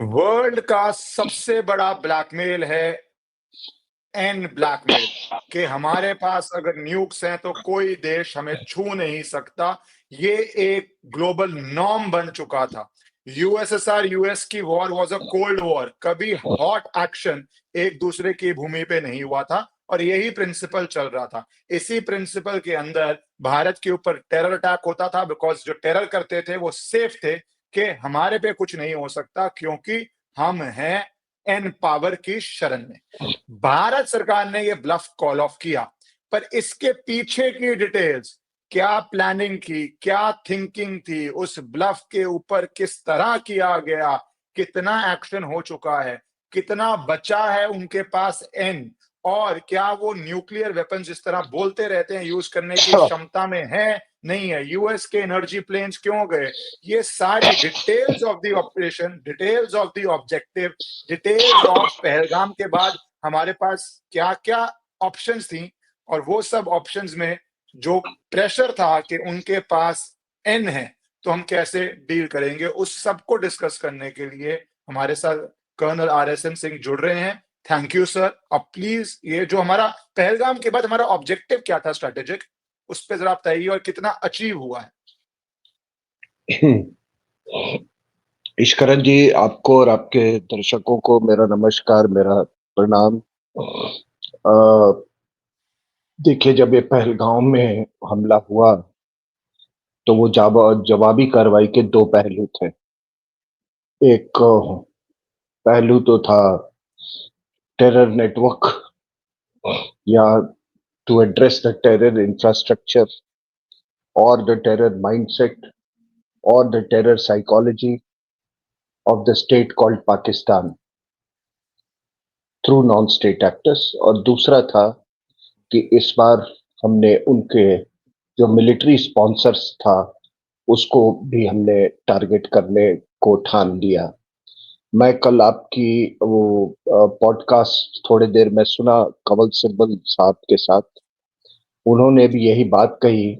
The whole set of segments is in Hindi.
वर्ल्ड का सबसे बड़ा ब्लैकमेल है एन ब्लैकमेल कि हमारे पास अगर न्यूक्स हैं तो कोई देश हमें छू नहीं सकता। ये एक ग्लोबल नॉर्म बन चुका था। यूएसएसआर यूएस की war was a cold war. कभी हॉट एक्शन एक दूसरे की भूमि पे नहीं हुआ था और यही प्रिंसिपल चल रहा था। इसी प्रिंसिपल के अंदर भारत के ऊपर टेरर अटैक होता था बिकॉज जो टेरर करते थे वो सेफ थे कि हमारे पे कुछ नहीं हो सकता क्योंकि हम हैं एन पावर की शरण में। भारत सरकार ने ये ब्लफ कॉल ऑफ किया, पर इसके पीछे की डिटेल्स, क्या प्लानिंग थी, क्या थिंकिंग थी, उस ब्लफ के ऊपर किस तरह किया गया, कितना एक्शन हो चुका है, कितना बचा है उनके पास एन, और क्या वो न्यूक्लियर वेपन जिस तरह बोलते रहते हैं यूज करने की क्षमता में है नहीं है, यूएस के एनर्जी प्लेन्स क्यों गए, ये सारी details of the operation, details of the objective, details of Pahalgam के बाद हमारे पास क्या-क्या ऑप्शंस थी, और वो सब ऑप्शंस में जो प्रेशर था कि उनके पास एन है, तो हम कैसे डील करेंगे, उस सब को डिस्कस करने के लिए हमारे साथ कर्नल आरएसएन सिंह जुड़ रहे हैं। Thank you sir. अब प्लीज ये जो हमारा पहलगाम के बाद हमारा ऑब्जेक्टिव क्या था स्ट्रेटेजिक, उस पे जरा बताइए और कितना अचीव हुआ है। ईश्वरन जी, आपको और आपके दर्शकों को मेरा नमस्कार, मेरा प्रणाम। देखिए, जब ये पहलगाम में हमला हुआ तो वो जवाबी कार्रवाई के दो पहलू थे। एक पहलू तो था टेरर नेटवर्क या to address the terror infrastructure और द टेरर माइंडसेट और the terror psychology of the state called Pakistan through non state actors. और दूसरा था कि इस बार हमने उनके जो मिलिट्री स्पॉन्सर्स था उसको भी हमने टारगेट करने को ठान लिया। मैं कल आपकी वो पॉडकास्ट थोड़ी देर में सुना कंवल सिब्बल साहब के साथ। उन्होंने भी यही बात कही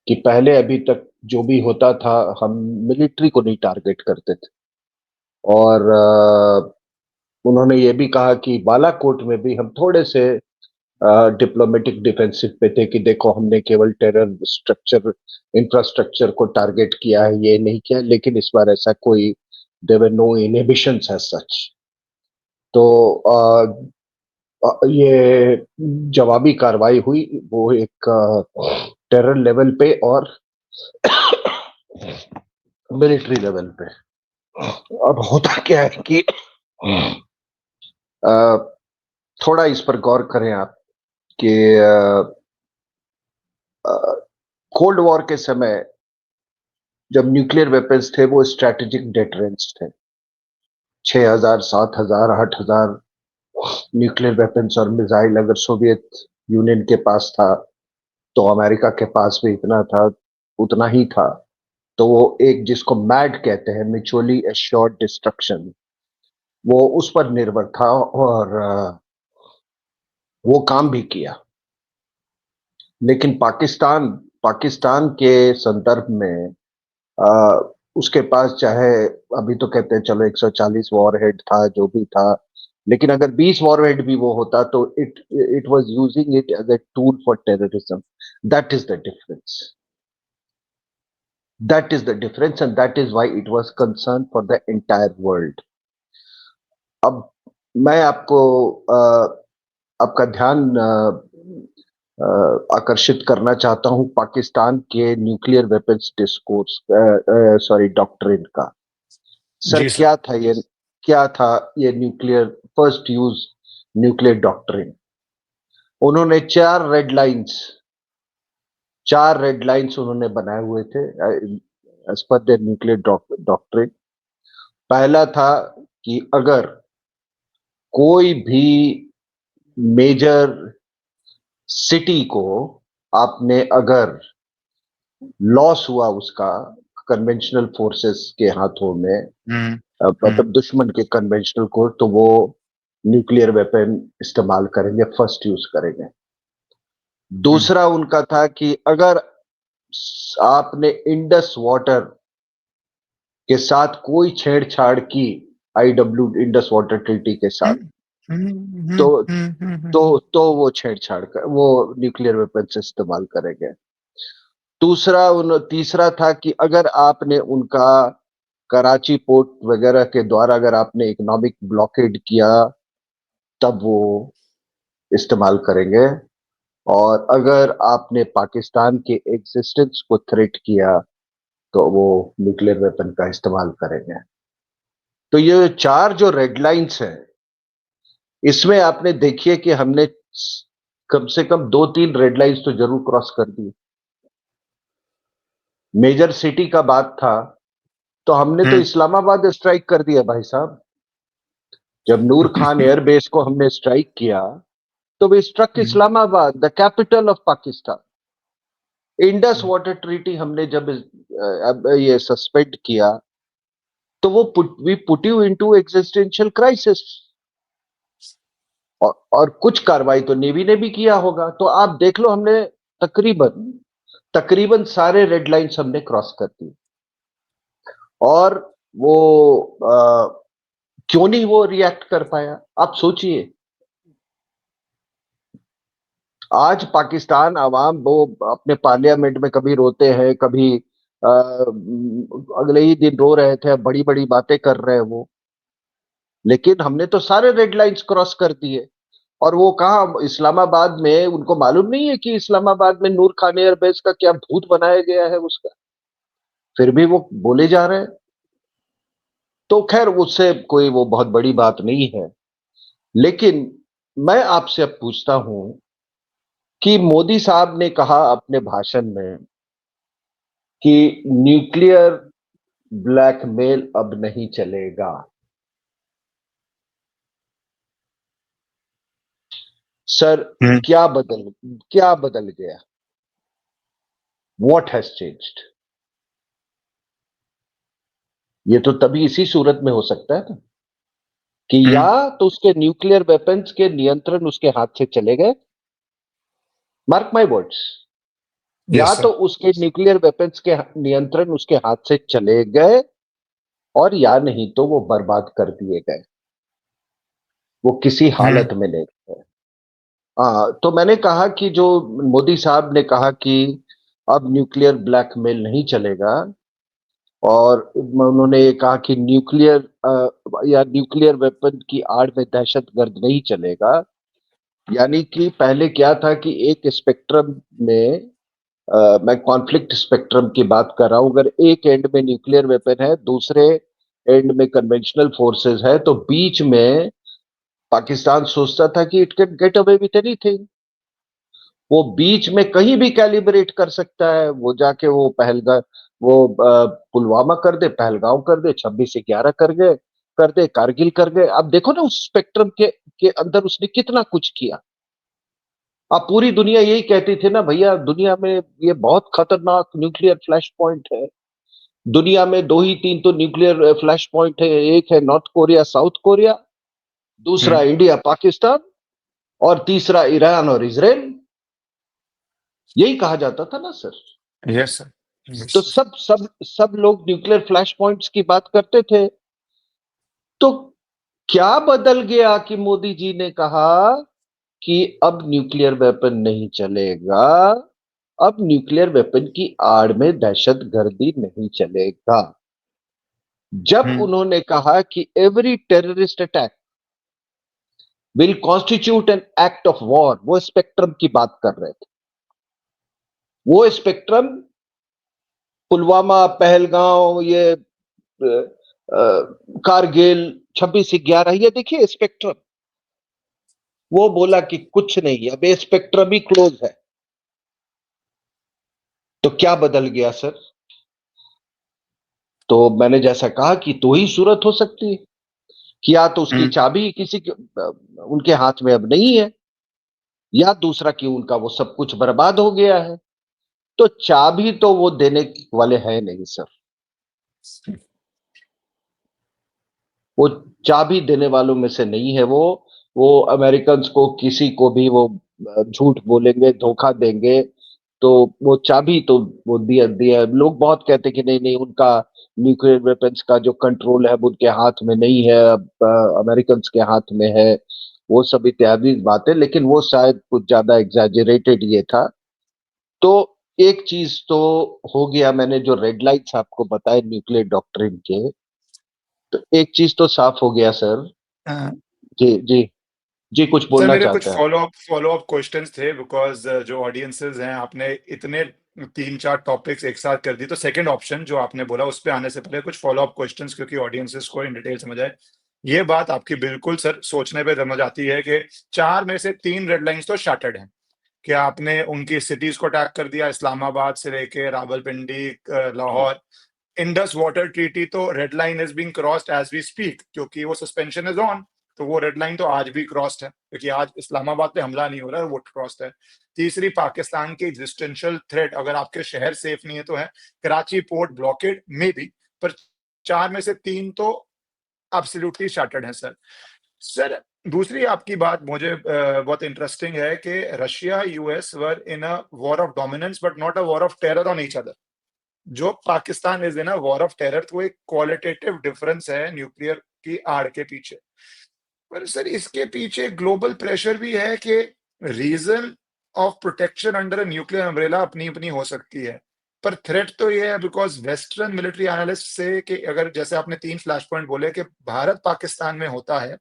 कि पहले अभी तक जो भी होता था हम मिलिट्री को नहीं टारगेट करते थे। और उन्होंने ये भी कहा कि बालाकोट में भी हम थोड़े से डिप्लोमेटिक डिफेंसिव पे थे कि देखो हमने केवल टेरर स्ट्रक्चर इंफ्रास्ट्रक्चर को टारगेट किया है, ये नहीं किया। लेकिन इस बार ऐसा कोई there were no inhibitions as such. तो ये जवाबी कार्रवाई हुई, वो एक टेरर लेवल पे और मिलिट्री लेवल पे। अब होता क्या है कि थोड़ा इस पर गौर करें आप कि कोल्ड वॉर के समय जब न्यूक्लियर वेपन्स थे वो स्ट्रेटेजिक डेटरेंस थे। 6,000, 7,000, 8,000 न्यूक्लियर वेपन्स और मिसाइल अगर सोवियत यूनियन के पास था तो अमेरिका के पास भी इतना था, उतना ही था। तो वो एक जिसको मैड कहते हैं, म्यूचुअली एश्योर्ड डिस्ट्रक्शन, वो उस पर निर्भर था और वो काम भी किया। लेकिन पाकिस्तान पाकिस्तान के संदर्भ में उसके पास चाहे अभी तो कहते हैं चलो 140 वॉरहेड था जो भी था, लेकिन अगर 20 वॉरहेड भी वो होता तो it it was using it as a tool for terrorism. That is the difference. That is the difference and that is why it was concern for the entire world. अब मैं आपको आपका ध्यान आकर्षित करना चाहता हूं पाकिस्तान के nuclear weapons discourse, sorry, doctrine का। सर, जी सर। क्या था ये nuclear first use nuclear doctrine? उन्होंने चार रेड लाइंस उन्होंने बनाए हुए थे as per the nuclear doctrine. पहला था कि अगर कोई भी मेजर सिटी को आपने अगर लॉस हुआ उसका कन्वेंशनल फोर्सेस के हाथों में, हम्म। हम्म। मतलब दुश्मन के कन्वेंशनल को, तो वो न्यूक्लियर वेपन इस्तेमाल करेंगे, फर्स्ट यूज करेंगे। हम्म। दूसरा उनका था कि अगर आपने इंडस वाटर के साथ कोई छेड़छाड़ की IW इंडस वाटर ट्रीटी के साथ। तो वो छेड़छाड़ कर वो न्यूक्लियर वेपन्स इस्तेमाल करेंगे। तीसरा था कि अगर आपने उनका कराची पोर्ट वगैरह के द्वारा अगर आपने इकोनॉमिक ब्लॉकेड किया तब वो इस्तेमाल करेंगे, और अगर आपने पाकिस्तान के एग्जिस्टेंस को थ्रेट किया तो वो न्यूक्लियर वेपन का इस्तेमाल करेंगे। तो ये चार जो रेड लाइंस हैं, इसमें आपने देखिए कि हमने कम से कम 2-3 रेड लाइंस तो जरूर क्रॉस कर दी। मेजर सिटी का बात था तो हमने तो इस्लामाबाद स्ट्राइक कर दिया भाई साहब। जब नूर खान एयरबेस को हमने स्ट्राइक किया तो we struck Islamabad, the capital of Pakistan. Indus water treaty हमने जब ये सस्पेंड किया तो वो we put you into existential crisis. और कुछ कार्रवाई तो नेवी ने भी किया होगा। तो आप देख लो, हमने तकरीबन तकरीबन सारे रेड लाइंस हमने क्रॉस कर दी। और वो क्यों नहीं वो रिएक्ट कर पाया? आप सोचिए, आज पाकिस्तान आवाम वो अपने पार्लियामेंट में कभी रोते हैं, कभी अगले ही दिन रो रहे थे, बड़ी बड़ी बातें कर रहे हैं वो। लेकिन हमने तो सारे रेड लाइंस क्रॉस कर दिए। और वो कहा इस्लामाबाद में, उनको मालूम नहीं है कि इस्लामाबाद में नूर खान एयरबेस का क्या भूत बनाया गया है उसका, फिर भी वो बोले जा रहे हैं। तो खैर उससे कोई वो बहुत बड़ी बात नहीं है। लेकिन मैं आपसे अब पूछता हूं कि मोदी साहब ने कहा अपने भाषण में कि न्यूक्लियर ब्लैकमेल अब नहीं चलेगा। सर, क्या बदल गया? What has changed? ये तो तभी इसी सूरत में हो सकता है ना कि या तो उसके न्यूक्लियर वेपन्स के नियंत्रण उसके हाथ से चले गए, मार्क माय वर्ड्स, या यस तो सर। उसके न्यूक्लियर वेपन्स के नियंत्रण उसके हाथ से चले गए, और या नहीं तो वो बर्बाद कर दिए गए, वो किसी हालत में नहीं है। तो मैंने कहा कि जो मोदी साहब ने कहा कि अब न्यूक्लियर ब्लैकमेल नहीं चलेगा, और उन्होंने ये कहा कि या न्यूक्लियर वेपन की आड़ में दहशतगर्द नहीं चलेगा। यानी कि पहले क्या था कि एक स्पेक्ट्रम में, मैं कॉन्फ्लिक्ट स्पेक्ट्रम की बात कर रहा हूं, अगर एक एंड में न्यूक्लियर वेपन है, दूसरे एंड में कन्वेंशनल फोर्सेस है, तो बीच में पाकिस्तान सोचता था कि it can get away with anything. वो बीच में कहीं भी कैलिब्रेट कर सकता है, वो जाके वो पुलवामा कर दे, पहलगांव कर दे, 26/11 कर दे, कारगिल कर गए। अब देखो ना उस स्पेक्ट्रम के अंदर उसने कितना कुछ किया। अब पूरी दुनिया यही कहती थी ना भैया, दुनिया में ये बहुत खतरनाक न्यूक्लियर फ्लैश पॉइंट है। दुनिया में दो ही तीन तो न्यूक्लियर फ्लैश पॉइंट है, एक है नॉर्थ कोरिया साउथ कोरिया, दूसरा इंडिया पाकिस्तान, और तीसरा ईरान और इसराइल। यही कहा जाता था ना सर। Yes sir. तो सब लोग न्यूक्लियर फ्लैश पॉइंट्स की बात करते थे। तो क्या बदल गया कि मोदी जी ने कहा कि अब न्यूक्लियर वेपन नहीं चलेगा, अब न्यूक्लियर वेपन की आड़ में दहशतगर्दी नहीं चलेगा? जब उन्होंने कहा कि every terrorist attack will constitute an act of war, वो स्पेक्ट्रम की बात कर रहे थे। वो स्पेक्ट्रम पुलवामा, पहलगांव, ये कारगिल, 26/11, ये देखिए स्पेक्ट्रम। वो बोला कि कुछ नहीं, अब ये स्पेक्ट्रम ही क्लोज है। तो क्या बदल गया सर? तो मैंने जैसा कहा कि दो ही सूरत हो सकती है कि या तो उसकी चाबी किसी के उनके हाथ में अब नहीं है, या दूसरा कि उनका वो सब कुछ बर्बाद हो गया है। तो चाबी तो वो देने वाले हैं नहीं सर। वो चाबी देने वालों में से नहीं है। वो अमेरिकन को किसी को भी वो झूठ बोलेंगे, धोखा देंगे, तो वो चाबी तो वो दिया दिया लोग बहुत कहते कि नहीं नहीं उनका न्यूक्लियर वेपन्स का जो कंट्रोल है वो उनके हाथ में नहीं है, अब अमेरिकन के हाथ में है, वो सब इत्यादि बातें, लेकिन वो शायद कुछ ज्यादा एग्जैजरेटेड ये था। तो एक चीज तो हो गया, मैंने जो रेड लाइट्स आपको बताए न्यूक्लियर डॉक्ट्रिन के, तो एक चीज तो साफ हो गया सर। हाँ। जी जी। जी कुछ सर बोलना मेरे कुछ चाहते हैं। फॉलो अप क्वेश्चंस थे, बिकॉज जो ऑडियंसेस हैं, आपने इतने 3-4 टॉपिक्स एक साथ कर दी, तो सेकंड ऑप्शन जो आपने बोला उस पे आने से पहले कुछ फॉलो अप क्वेश्चंस, क्योंकि ऑडियंसेस को इन डिटेल समझ आए। ये बात आपकी बिल्कुल सर सोचने पे समझ आती है कि 4 में से 3 रेड लाइंस तो शार्टेड हैं। कि आपने उनकी सिटीज को अटैक कर दिया, इस्लामाबाद से लेके रावलपिंडी, लाहौर। इंडस वाटर ट्रीटी तो red line is being crossed as we speak, क्योंकि वो सस्पेंशन इज ऑन। तो वो रेड लाइन तो आज भी क्रॉस्ड है, क्योंकि आज इस्लामाबाद पे हमला नहीं हो रहा है, वो क्रॉस्ड है। तीसरी, पाकिस्तान की एग्जिस्टेंशियल थ्रेट, अगर आपके शहर सेफ नहीं है तो है कराची पोर्ट ब्लॉकेड में भी। पर 4 में से 3 तो एब्सोल्युटली शार्टेड है सर। सर, दूसरी आपकी बात मुझे बहुत इंटरेस्टिंग है कि Russia US are in a war of dominance but not a war of terror on each other. जो Pakistan is in a war of terror, तो एक क्वालिटेटिव डिफरेंस है न्यूक्लियर की आड़ के पीछे। पर सर इसके पीछे ग्लोबल प्रेशर भी है कि reason of protection under a nuclear umbrella अपनी अपनी हो सकती है। पर थ्रेट तो ये है, बिकॉज वेस्टर्न मिलिट्री एनालिस्ट से कि अगर जैसे आपने 3 फ्लैश पॉइंट बोले कि भारत पाकिस्तान में होता है,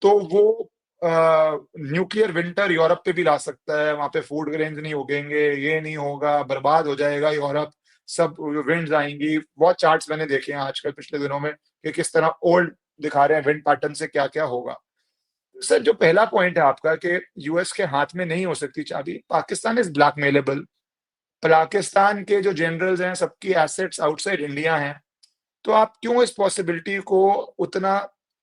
तो वो न्यूक्लियर विंटर यूरोप पे भी ला सकता है, वहां पे फूड ग्रेन्स नहीं उगेंगे, ये नहीं होगा, बर्बाद हो जाएगा यूरोप, सब विंड्स आएंगी। बहुत चार्ट्स मैंने देखे हैं आजकल पिछले दिनों में कि किस तरह ओल्ड दिखा रहे हैं विंड पैटर्न से क्या क्या होगा। सर जो पहला पॉइंट है आपका कि यूएस के हाथ में नहीं हो सकती चाबी, पाकिस्तान इज ब्लैकमेलेबल। पाकिस्तान के जो जनरल्स हैं सबकी एसेट्स आउटसाइड इंडिया हैं। तो आप क्यों इस पॉसिबिलिटी को उतना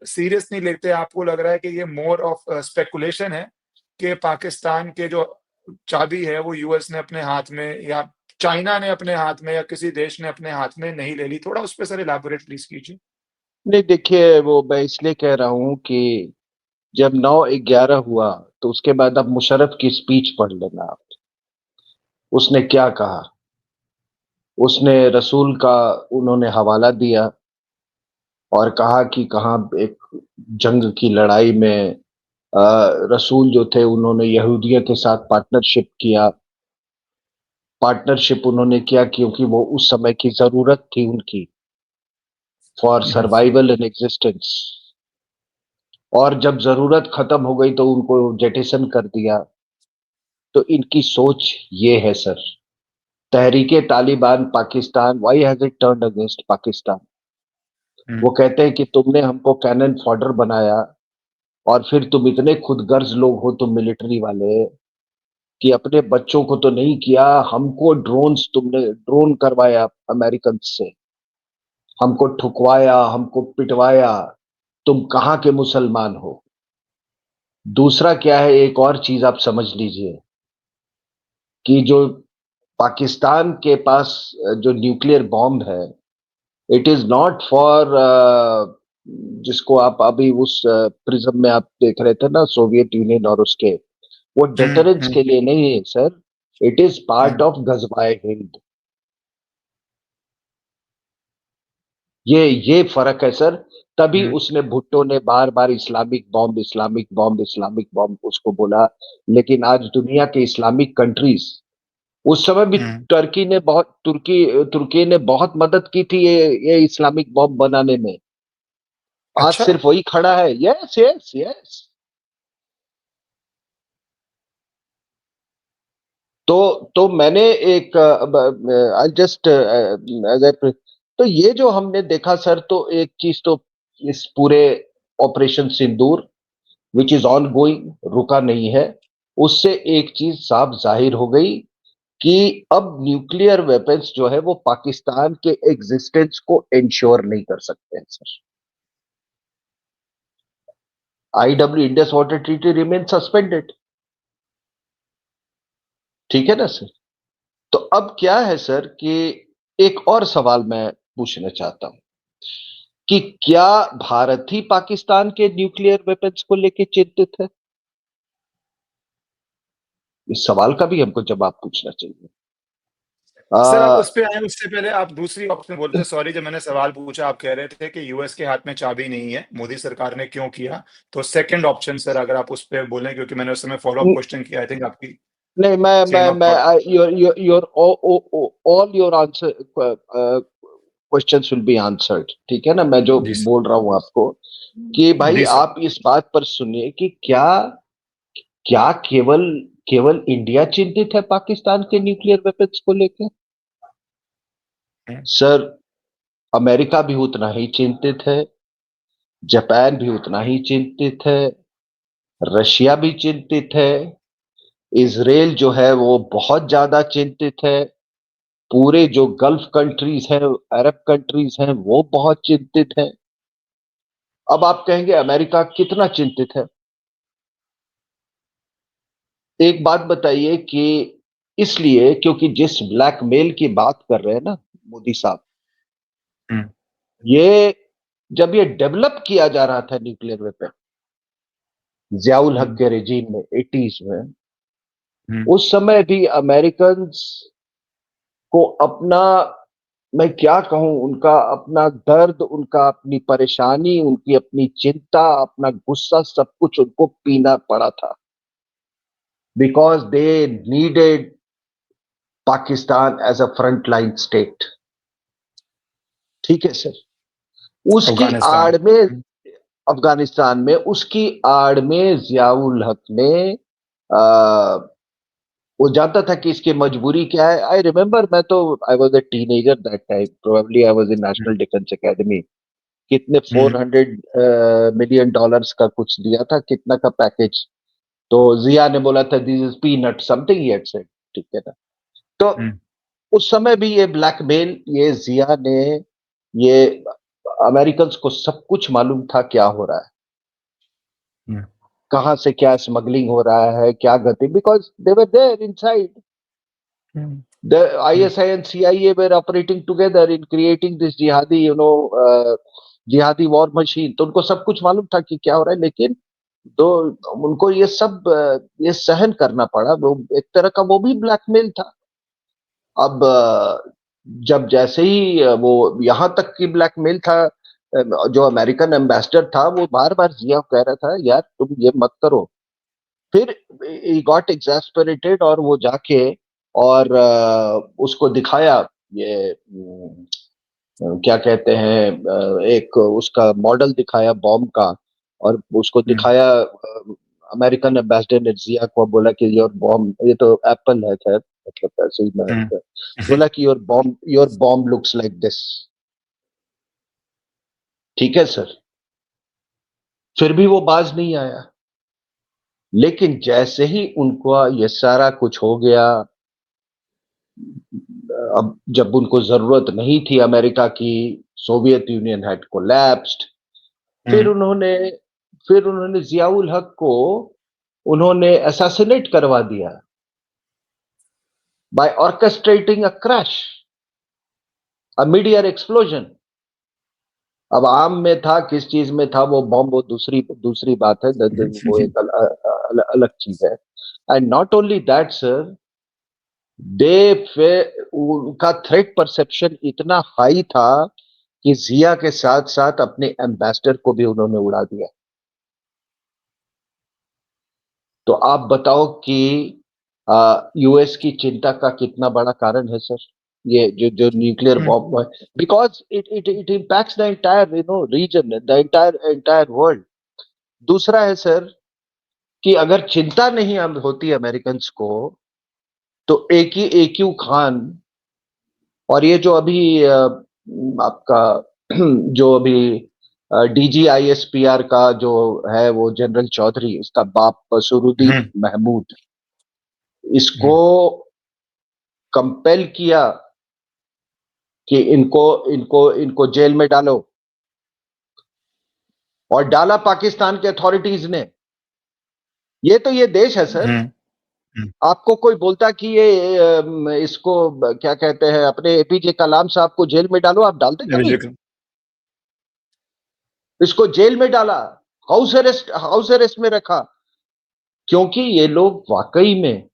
सीरियस नहीं लेते? आपको लग रहा है कि ये मोर ऑफ स्पेकुलेशन है कि पाकिस्तान के जो चाबी है वो यूएस ने अपने हाथ में, या चाइना ने अपने हाथ में, या किसी देश ने अपने हाथ में नहीं ले ली? थोड़ा उस पे सर इलैबोरेट प्लीज कीजिए। नहीं देखिए, वो मैं इसलिए कह रहा हूं कि जब 9/11 हुआ तो उसके बाद आप मुशर्रफ की स्पीच पढ़ लेना आप। उसने क्या कहा? उसने रसूल का उन्होंने हवाला दिया और कहा कि कहाँ एक जंग की लड़ाई में रसूल जो थे उन्होंने यहूदियों के साथ पार्टनरशिप किया। पार्टनरशिप उन्होंने किया क्योंकि वो उस समय की जरूरत थी उनकी, फॉर सर्वाइवल इन एग्जिस्टेंस। और जब जरूरत खत्म हो गई तो उनको जेटिसन कर दिया। तो इनकी सोच ये है sir. Tehreek-e Taliban Pakistan, why has it turned against Pakistan? वो कहते हैं कि तुमने हमको कैनन फॉडर बनाया और फिर तुम इतने खुदगर्ज लोग हो तुम मिलिट्री वाले कि अपने बच्चों को तो नहीं किया, हमको ड्रोन्स तुमने ड्रोन करवाया अमेरिकन से, हमको ठुकवाया, हमको पिटवाया। तुम कहाँ के मुसलमान हो? दूसरा क्या है, एक और चीज आप समझ लीजिए कि जो पाकिस्तान के पास जो न्यूक्लियर बॉम्ब है, इट इज नॉट फॉर जिसको आप अभी उस प्रिज्म में आप देख रहे थे ना, सोवियत यूनियन और उसके, वो हम्म। डेटरेंस हम्म। के लिए नहीं है सर। It is part hmm. Of गजवाए हिंद। ये फर्क है सर। तभी हम्म। उसने, भुट्टो ने बार बार Islamic bomb, Islamic bomb, Islamic bomb उसको बोला। लेकिन आज दुनिया के इस्लामिक कंट्रीज, उस समय भी हम्म। तुर्की ने बहुत मदद की थी ये इस्लामिक बॉम्ब बनाने में। आज अच्छा। सिर्फ वही खड़ा है। Yes yes yes. तो मैंने एक आई जस्ट तो ये जो हमने देखा सर, तो एक चीज तो इस पूरे operation Sindoor which is on going, रुका नहीं है, उससे एक चीज साफ जाहिर हो गई कि अब न्यूक्लियर वेपन्स जो है वो पाकिस्तान के एग्जिस्टेंस को इंश्योर नहीं कर सकते हैं sir. IW Indus water treaty remain suspended. ठीक है ना सर? तो अब क्या है सर कि एक और सवाल मैं पूछना चाहता हूं कि क्या भारत ही पाकिस्तान के न्यूक्लियर वेपन्स को लेकर चिंतित है? इस सवाल का भी हमको जवाब पूछना चाहिए। सर आप आ, उस पे आए उससे पहले आप दूसरी ऑप्शन बोलते थे। सॉरी, जब मैंने सवाल पूछा आप कह रहे थे कि यूएस के हाथ में चाबी नहीं है, मोदी सरकार ने क्यों किया। तो सेकंड ऑप्शन सर अगर आप उस पे बोलें, क्योंकि मैंने उस समय फॉलो अप क्वेश्चन किया, आई थिंक आपकी नहीं, chain of thought. Your all your answer questions will be answered, ठीक है ना। मैं जो जी बोल रहा हूं आपको कि भाई जी सर। आप इस बात पर सुनिए कि क्या क्या केवल केवल इंडिया चिंतित है पाकिस्तान के न्यूक्लियर वेपन्स को लेकर? हम्म, सर, अमेरिका भी उतना ही चिंतित है, जापान भी उतना ही चिंतित है, रशिया भी चिंतित है, इसराइल जो है वो बहुत ज्यादा चिंतित है, पूरे जो गल्फ कंट्रीज हैं, अरब कंट्रीज हैं, वो बहुत चिंतित हैं। अब आप कहेंगे अमेरिका कितना चिंतित है? एक बात बताइए कि इसलिए क्योंकि जिस ब्लैकमेल की बात कर रहे हैं ना मोदी साहब, हम्म, ये जब ये डेवलप किया जा रहा था न्यूक्लियर वेपन जियाउल हक हम्म, के रेजीम में 80s में, हम्म, उस समय भी अमेरिकन को अपना, मैं क्या कहूं, उनका अपना दर्द, उनका अपनी परेशानी, उनकी अपनी चिंता, अपना गुस्सा, सब कुछ उनको पीना पड़ा था, because they needed Pakistan as a front line state. ठीक है सर। उसकी अफगानिस्तान। आड़ में, अफगानिस्तान में, उसकी आड़ में जियाउल हक ने आ, वो जानता था कि इसकी मजबूरी क्या है। आई रिमेम्बर, मैं तो I was a teenager that time, probably I was in hmm, national defence academy. कितने हम्म, $400 million का कुछ दिया था, कितना का पैकेज। तो जिया ने बोला था this is peanut something he had said, ठीक है ना। तो हम्म, उस समय भी ये ब्लैकमेल, ये जिया ने, ये अमेरिकन को सब कुछ मालूम था क्या हो रहा है, हम्म, कहां से क्या स्मगलिंग हो रहा है, क्या गति, because they were there inside. Hmm, The hmm, ISI and CIA were operating together in creating this jihadi, jihadi war machine. तो उनको सब कुछ मालूम था कि क्या हो रहा है, लेकिन तो उनको ये सब ये सहन करना पड़ा। वो एक तरह का वो भी ब्लैकमेल था। अब जब जैसे ही वो यहां तक की ब्लैकमेल था, जो अमेरिकन एम्बेसडर था वो बार बार जिया को कह रहा था यार तुम ये मत करो। फिर ही गॉट एग्जैस्परेटेड और वो जाके और उसको दिखाया, ये क्या कहते हैं, एक उसका मॉडल दिखाया बॉम्ब का, और उसको हम्म, दिखाया अमेरिकन एम्बेसडर ने जिया को, बोला कि योर बॉम्ब, ये तो एप्पल है खैर, मतलब ऐसे ही मैं हम्म, बोला कि your bomb looks like this. ठीक है सर। फिर भी वो बाज नहीं आया। लेकिन जैसे ही उनको ये सारा कुछ हो गया, अब जब उनको जरूरत नहीं थी अमेरिका की, सोवियत यूनियन हैड कोलैप्स्ड, फिर हम्म, उन्होंने फिर उन्होंने जियाउल हक को उन्होंने असैसिनेट करवा दिया by orchestrating a crash, a mid year explosion. अब आम में था, किस चीज में था वो बॉम्ब, वो दूसरी दूसरी बात है, वो एक अलग चीज है। And not only that sir, उनका थ्रेट परसेप्शन इतना हाई था कि जिया के साथ साथ अपने एम्बेसडर को भी उन्होंने उड़ा दिया। तो आप बताओ कि यूएस की चिंता का कितना बड़ा कारण है सर, ये जो जो न्यूक्लियर हम्म, बॉम्ब है, because it impacts the entire reason, the entire world. दूसरा है सर कि अगर चिंता नहीं होती अमेरिकन को, तो एक यू खान और ये जो अभी आपका जो अभी DGISPR का जो है वो जनरल चौधरी, उसका बाप बसरुद्दीन हम्म, महमूद, इसको हम्म, कंपेल किया कि इनको इनको इनको जेल में डालो, और डाला पाकिस्तान के अथॉरिटीज ने। ये तो ये देश है सर। हम्म, हम्म, आपको कोई बोलता कि ये इसको क्या कहते हैं, अपने APJ कलाम साहब को जेल में डालो, आप डालते कभी? इसको जेल में डाला, हाउस अरेस्ट में रखा, क्योंकि ये लोग वाकई में,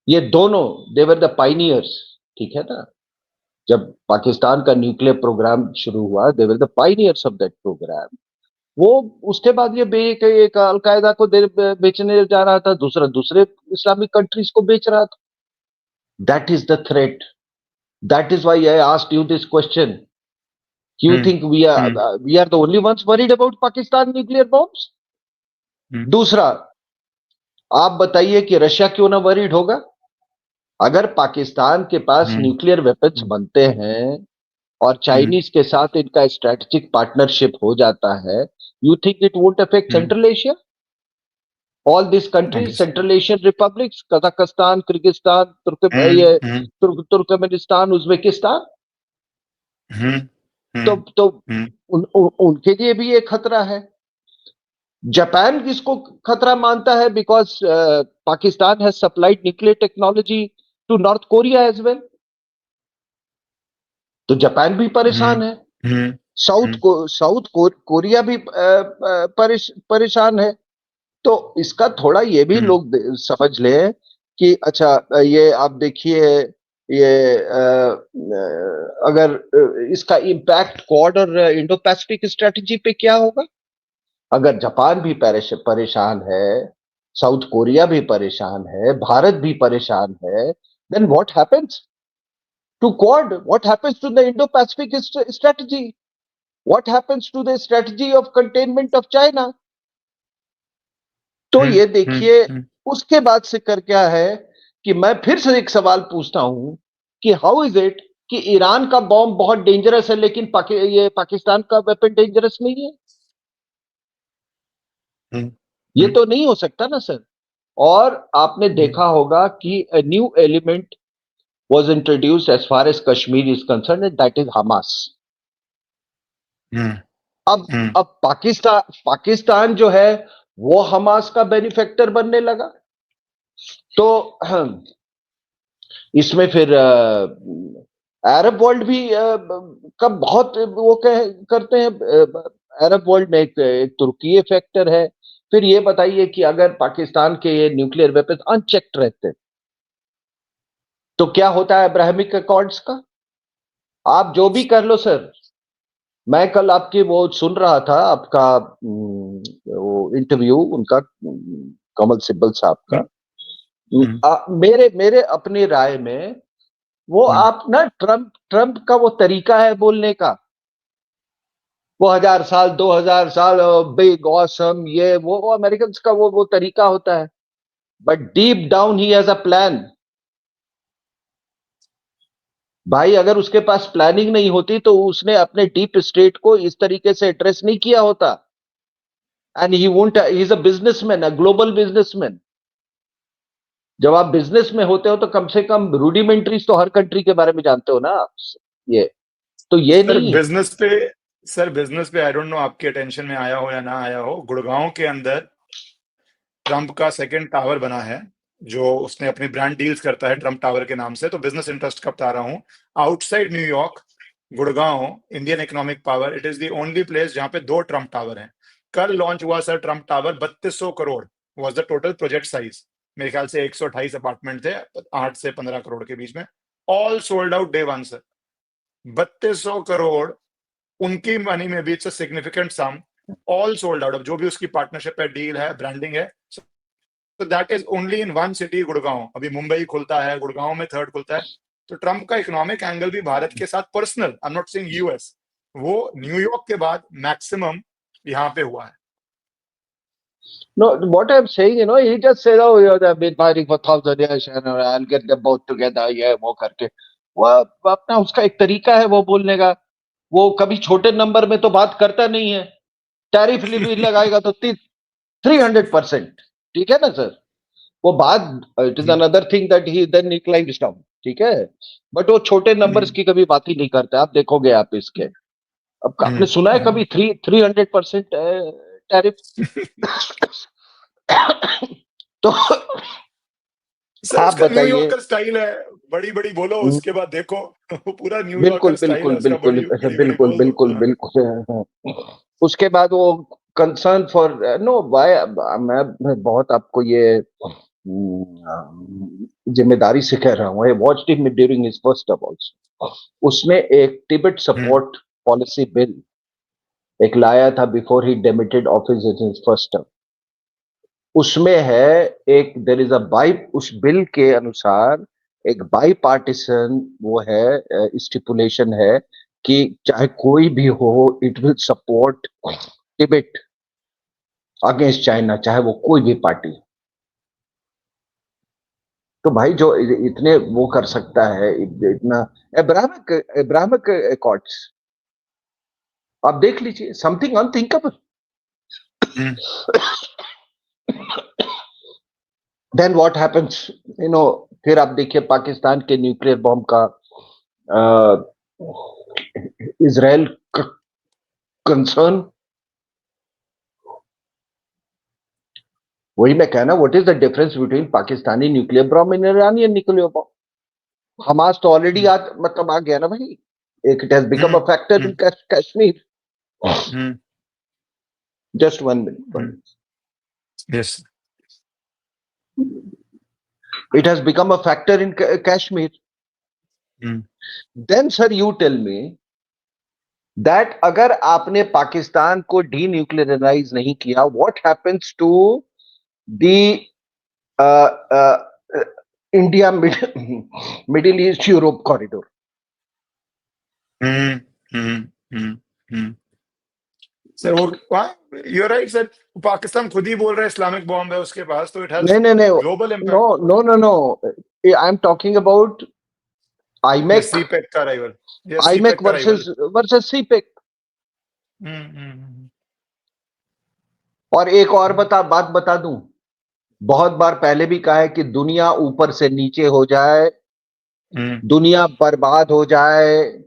ये दोनों, देवर द पाइनियर्स। ठीक है ना? जब पाकिस्तान का न्यूक्लियर प्रोग्राम शुरू हुआ, they were the pioneers of that programme. वो उसके बाद ये एक अलकायदा को बेचने जा रहा था, दूसरा दूसरे इस्लामिक कंट्रीज को बेच रहा था। That is the threat. That is why I asked you this question. You hmm think we are the only ones worried about Pakistan nuclear bombs? हम्म दूसरा, आप बताइए कि रशिया क्यों ना वरीड होगा? अगर पाकिस्तान के पास हम्म न्यूक्लियर वेपन्स बनते हैं और हम्म चाइनीज के साथ इनका स्ट्रेटेजिक पार्टनरशिप हो जाता है, you think it won't affect hmm central Asia? All this countries, obviously। Central Asian republics, Kazakhstan, Kyrgyzstan, hmm Turkmenistan, Uzbekistan, hmm तो हम्म तो हम्म उनके लिए भी एक खतरा है। जापान किसको खतरा मानता है? Because Pakistan has supplied nuclear technology to North Korea as well. तो जापान भी हम्म परेशान है, हम्म हम्म कोरिया भी परेशान है। तो इसका थोड़ा ये भी हम्म लोग समझ ले कि अच्छा, ये आप देखिए, ये अगर इसका इम्पैक्ट क्वाड और इंडो पैसिफिक स्ट्रेटजी पे क्या होगा? अगर जापान भी परेशान है, साउथ कोरिया भी परेशान है, भारत भी परेशान है, then what happens to Quad? What happens to the Indo Pacific strategy? What happens to the strategy of containment of China? तो हम्म ये देखिए, हम्म उसके बाद से कर क्या है कि मैं फिर से एक सवाल पूछता हूं कि हाउ इज इट कि ईरान का बॉम्ब बहुत डेंजरस है लेकिन ये पाकिस्तान का वेपन डेंजरस नहीं है? हम्म ये हम्म तो नहीं हो सकता ना सर। और आपने देखा होगा कि a new element was introduced as far as Kashmir is concerned, and that is Hamas. हम्म अब हम्म अब पाकिस्तान जो है वो हमास का बेनिफैक्टर बनने लगा। तो इसमें फिर अरब वर्ल्ड भी का बहुत वो करते हैं। अरब वर्ल्ड में एक तुर्की फैक्टर है। फिर ये बताइए कि अगर पाकिस्तान के ये न्यूक्लियर वेपन अनचेक्ड रहते तो क्या होता है अब्राहमिक अकॉर्ड्स का? आप जो भी कर लो सर। मैं कल आपकी वो सुन रहा था, आपका वो इंटरव्यू उनका, कमल सिब्बल साहब का। हम्म मेरे मेरे अपनी राय में वो हम्म आप ना, ट्रम्प ट्रम्प का वो तरीका है बोलने का, वो 1000 साल 2000 साल बिग ऑसम, ये वो अमेरिकन का वो तरीका होता है। But deep down he has a plan. भाई अगर उसके पास प्लानिंग नहीं होती तो उसने अपने डीप स्टेट को इस तरीके से एड्रेस नहीं किया होता। And he won't, he is a businessman, a global businessman. जब आप बिजनेस में होते हो तो कम से कम रूडिमेंट्रीज तो हर कंट्री के बारे में जानते हो ना आप। ये तो ये सर नहीं है। बिजनेस पे सर बिजनेस पे आई डोंट नो आपके अटेंशन में आया हो या ना आया हो, गुड़गांव के अंदर ट्रम्प का सेकंड टावर बना है, जो उसने अपनी ब्रांड डील्स करता है ट्रम्प टावर के नाम से। तो बिजनेस इंटरेस्ट का बता रहा हूँ, outside New York, Gurgaon, Indian economic power, it is the only place जहां पे 2 ट्रम्प टावर हैं। कल लॉन्च हुआ sir Trump tower, 3200 crore was the total project size. मेरे ख्याल से 128 अपार्टमेंट थे, 8 से 15 करोड़ के बीच में। All sold out day one sir. 3200 crore उनकी मनी में भी, it's a significant sum. All sold out. अब जो भी उसकी पार्टनरशिप है, डील है, ब्रांडिंग है, तो that is only in one city, Gurgaon. अभी मुंबई खुलता है, गुड़गांव में थर्ड खुलता है। तो ट्रम्प का इकोनॉमिक एंगल भी भारत के साथ personal, I am not saying US, वो न्यूयॉर्क के बाद मैक्सिमम यहाँ पे हुआ है। No, what I'm saying, he just said, "Oh, I've been fighting for 1,000 years, and I'll get them both together." ये वो करके, वो अपना उसका एक तरीका है वो बोलने का। वो कभी छोटे नंबर में तो बात करता नहीं है। टैरिफ भी लगाएगा तो 300%। ठीक है ना सर? वो बात, it is another thing that he then he climbs down. ठीक है, बट वो छोटे नंबर्स की कभी बात ही नहीं करता। आप देखोगे आप इसके, अब आपने सुना है कभी 300% टैरिफ? तो सर आप उसका बताइए। न्यूयॉर्कर स्टाइल है, बड़ी बड़ी बोलो, हम्म, उसके बाद देखो। वो पूरा बिल्कुल न्यूयॉर्कर स्टाइल बिल्कुल है उसका, बिल्कुल बड़ी बड़ी बड़ी बिल्कुल बोल दो। बिल्कुल हाँ। बिल्कुल। उसके बाद वो कंसर्न फॉर नो वाई। मैं बहुत आपको ये जिम्मेदारी से कह रहा हूँ, I watched him during his first term also. उसने एक तिब्बत सपोर्ट पॉलिसी बिल एक लाया था before he demitted office in his first term. उसमें है एक, देयर इज अ बाई, उस बिल के अनुसार एक बाई पार्टीशन वो है, स्टिपुलेशन है कि चाहे कोई भी हो, it will support Tibet against China, चाहे वो कोई भी पार्टी। तो भाई जो इतने वो कर सकता है, इतना अब्राहमिक अकॉर्ड्स आप देख लीजिए, something unthinkable. Then what happens, फिर आप देखिए पाकिस्तान के न्यूक्लियर बॉम्ब का इजराइल कंसर्न। वही मैं कहना, what is the difference between Pakistani nuclear bomb and Iranian nuclear bomb? Hamas तो ऑलरेडी मतलब आ गया ना भाई, it has become a factor in Kashmir. Just 1 minute. Yes. It has become a factor in Kashmir. Then sir, you tell me that अगर आपने पाकिस्तान को डीन्यूक्लियराइज नहीं किया, what happens to the India Middle East Europe corridor? Sir वो you are right sir, Pakistan खुद ही बोल रहा है इस्लामिक बॉम्ब है उसके पास, तो इट हैज नहीं global no impact. No no no, I am talking about IMEC, CPEC का राइवल, IMEC वर्सेस CPEC। और एक और बात बता दूं, बहुत बार पहले भी कहा है कि दुनिया ऊपर से नीचे हो जाए, दुनिया बर्बाद हो जाए,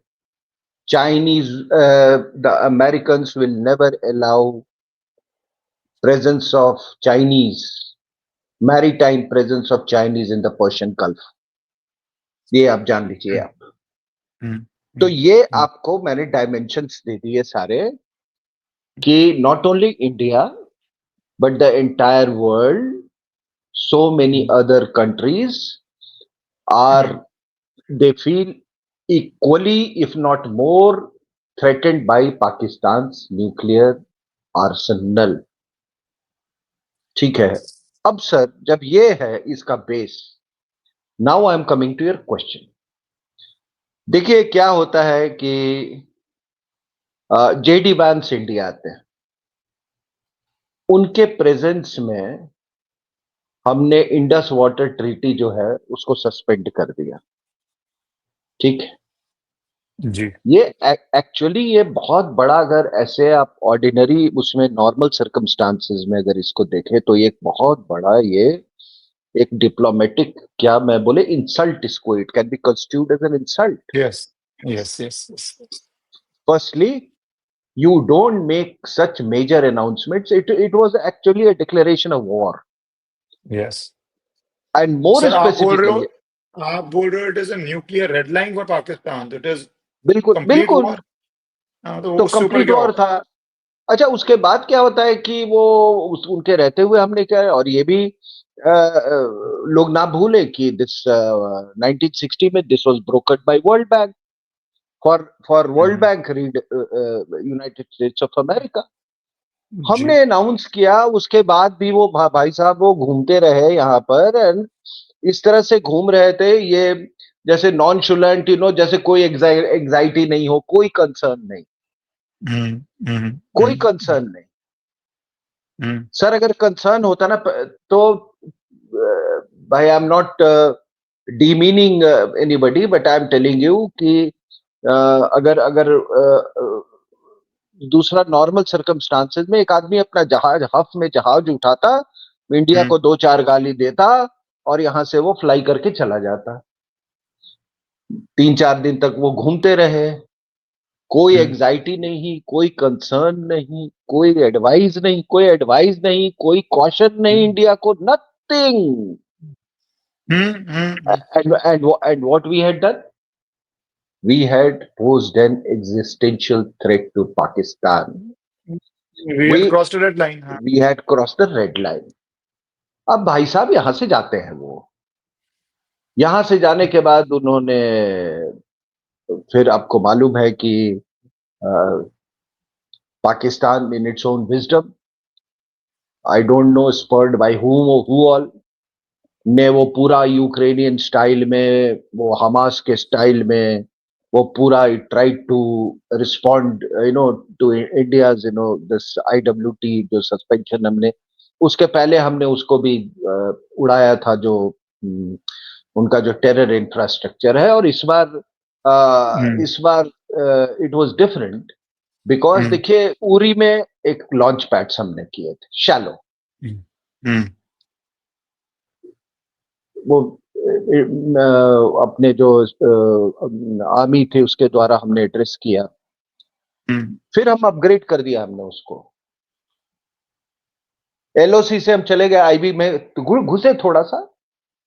Chinese, the Americans will never allow presence of Chinese, maritime presence of Chinese in the Persian gulf. ये आप जान लीजिए आप। तो ये आपको मैंने डायमेंशंस दे दिए सारे, कि not only India but the entire world, so many other countries are, they feel equally if not more threatened by Pakistan's nuclear arsenal। ठीक है, अब सर जब ये है इसका base, now I am coming to your question. देखिए क्या होता है कि JD Vance इंडिया आते हैं, उनके प्रेजेंस में हमने इंडस वाटर ट्रीटी जो है उसको सस्पेंड कर दिया। ठीक है जी। ये एक्चुअली ये बहुत बड़ा, अगर ऐसे आप ऑर्डिनरी उसमें नॉर्मल सर्कमस्टांसेस में अगर इसको देखें तो ये एक बहुत बड़ा, ये एक डिप्लोमेटिक, क्या मैं बोले, इंसल्ट इसको, it can be constitute as an insult. Yes yes yes yes. Firstly, you don't make such major announcements. It was actually a declaration of war. Yes. And more sir specifically, आप बोल रहे हो it is a nuclear red line for Pakistan, it is बिल्कुल कंप्लीट बिल्कुल, वॉर। तो तो उससे ऊपर कंप्लीट क्या वॉर होगा? था। अच्छा, उसके बाद क्या होता है कि वो उनके रहते हुए हमने क्या, और ये भी लोग ना भूले कि दिस 1960 में this was brokered by World Bank, for World Bank read United States of America. हमने अनाउंस किया, उसके बाद भी वो भाई साहब वो घूमते रहे यहाँ पर, एंड इस तरह से घूम रहे थे ये, जैसे नॉनशुलेंट, जैसे कोई एग्जाइटी नहीं हो, कोई कंसर्न नहीं, कोई कंसर्न नहीं। सर अगर कंसर्न होता ना तो, भाई I am not demeaning anybody, but I am telling you कि अगर अगर दूसरा नॉर्मल सर्कमस्टांसेस में एक आदमी अपना जहाज, हफ में जहाज उठाता, इंडिया को 2-4 गाली देता और यहां से वो फ्लाई करके चला जाता। 3-4 दिन तक वो घूमते रहे, कोई एग्जाइटी नहीं, कोई कंसर्न नहीं, कोई एडवाइस नहीं, कोई कॉशन नहीं इंडिया को, nothing. And what we had done, we had posed an existential threat to Pakistan. We had crossed a red line. We had crossed the red line. अब भाई साहब यहां से जाते हैं वो, यहां से जाने के बाद उन्होंने, फिर आपको मालूम है कि Pakistan in its own wisdom, I don't know spurred by who all, ने वो पूरा यूक्रेनियन स्टाइल में, वो हमास के स्टाइल में, वो पूरा try to respond to India's this IWT जो सस्पेंशन हमने, उसके पहले हमने उसको भी उड़ाया था, जो उनका जो टेरर इंफ्रास्ट्रक्चर है। और इस बार इट वाज डिफरेंट, बिकॉज हम्म, देखिए उरी में एक लॉन्च पैड्स हमने किए थे शैलो, हम्म, वो अपने जो आर्मी थे उसके द्वारा हमने एड्रेस किया। हम्म, फिर हम अपग्रेड कर दिया हमने उसको, LOC से हम चले गए IB में, तो घुसे थोड़ा सा,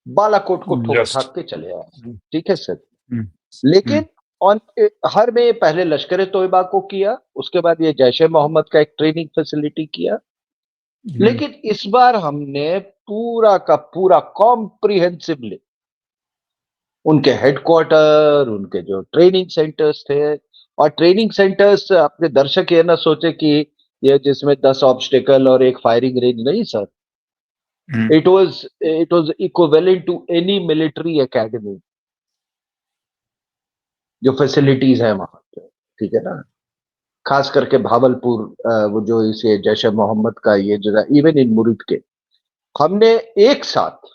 बालाकोट को ठोक जस्ट, ठाक के चले आए। ठीक है सर। हम्म, हम्म, लेकिन ऑन हर में पहले लश्कर तोयबा को किया, उसके बाद ये जैश ए मोहम्मद का एक ट्रेनिंग फैसिलिटी किया। हम्म, लेकिन इस बार हमने पूरा का पूरा कॉम्प्रिहेंसिवली उनके हेडक्वार्टर, उनके जो ट्रेनिंग सेंटर्स थे, और ट्रेनिंग सेंटर्स अपने दर्शक ये ना सोचे कि ये जिसमें 10 ऑब्स्टिकल और एक फायरिंग रेंज, नहीं sir. Hmm, it was equivalent to any military academy, जो फैसिलिटीज है वहां पे। ठीक है ना, खास करके भावलपुर, वो जो इसे जैश ए मोहम्मद का ये जो, इवन इन मुरीद के, हमने एक साथ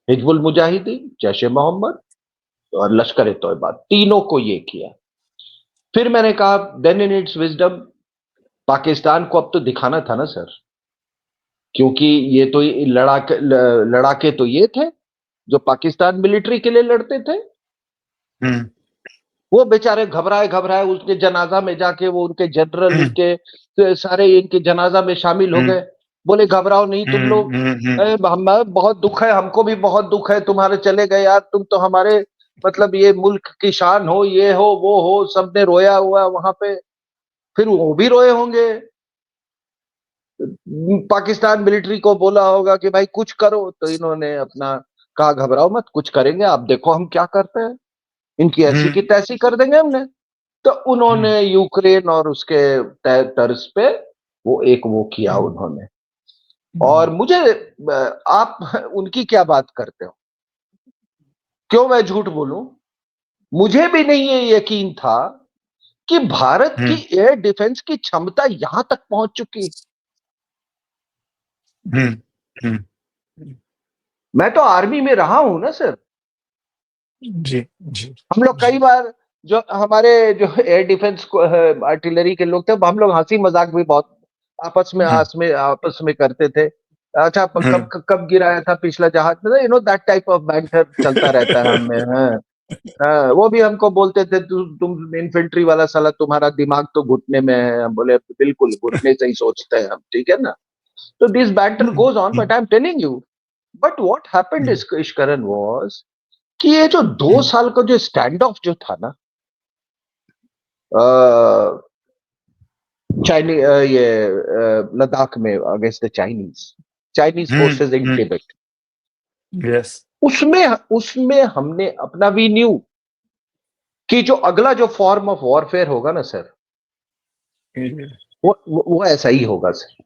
हिजबुल मुजाहिदीन, जैश ए मोहम्मद और लश्कर ए तोयबा तीनों को ये किया। फिर मैंने कहा then in its wisdom, Pakistan को अब तो दिखाना था ना सर, क्योंकि ये तो लड़ाके तो ये थे जो पाकिस्तान मिलिट्री के लिए लड़ते थे। हम्म, वो बेचारे घबराए घबराए उसके जनाजा में जाके, वो उनके जनरल, हम्म, उनके सारे इनके जनाजा में शामिल हो हम्म, गए। बोले घबराओ नहीं तुम लोग, हम्म, हम बहुत दुख है, हमको भी बहुत दुख है, तुम्हारे चले गए यार, तुम तो हमारे मतलब ये मुल्क की शान हो, ये हो वो हो, सबने रोया हुआ वहां पे। फिर वो भी रोए होंगे, पाकिस्तान मिलिट्री को बोला होगा कि भाई कुछ करो, तो इन्होंने अपना कहा घबराओ मत, कुछ करेंगे, आप देखो हम क्या करते हैं, इनकी ऐसी की हम्म, तैसी कर देंगे हमने। तो हम्म, उन्होंने यूक्रेन और उसके तर्ज पे वो एक वो किया उन्होंने। और मुझे आप उनकी क्या बात करते हो, क्यों मैं झूठ बोलूं, मुझे भी नहीं ये यकीन था कि भारत की हम्म, एयर डिफेंस की क्षमता यहां तक पहुंच चुकी। हम्म, हम्म, मैं तो आर्मी में रहा हूं ना सर, जी, जी, हम लोग कई जी, बार, जो हमारे जो एयर डिफेंस आर्टिलरी के लोग थे, हम लोग हंसी मजाक भी बहुत हम्म, आपस में करते थे। अच्छा हम्म, कब कब गिराया था पिछला जहाज में, दैट टाइप ऑफ बैंटर चलता रहता है हमें। हाँ, हाँ, वो भी हमको बोलते थे, तुम इन्फेंट्री वाला साला, तुम्हारा दिमाग तो घुटने में है। हम बोले बिल्कुल घुटने से ही सोचते हैं हम, ठीक है ना। तो this banter hmm, goes on, but I am telling you, but what happened hmm, is Karan was कि ये जो 2 साल का जो स्टैंड ऑफ जो था ना, ये लद्दाख में against the Chinese Chinese forces in hmm, Tibet, yes, उसमें उसमें हमने अपना वी न्यू कि जो अगला जो फॉर्म ऑफ वॉरफेयर होगा ना सर, वो ऐसा ही होगा सर।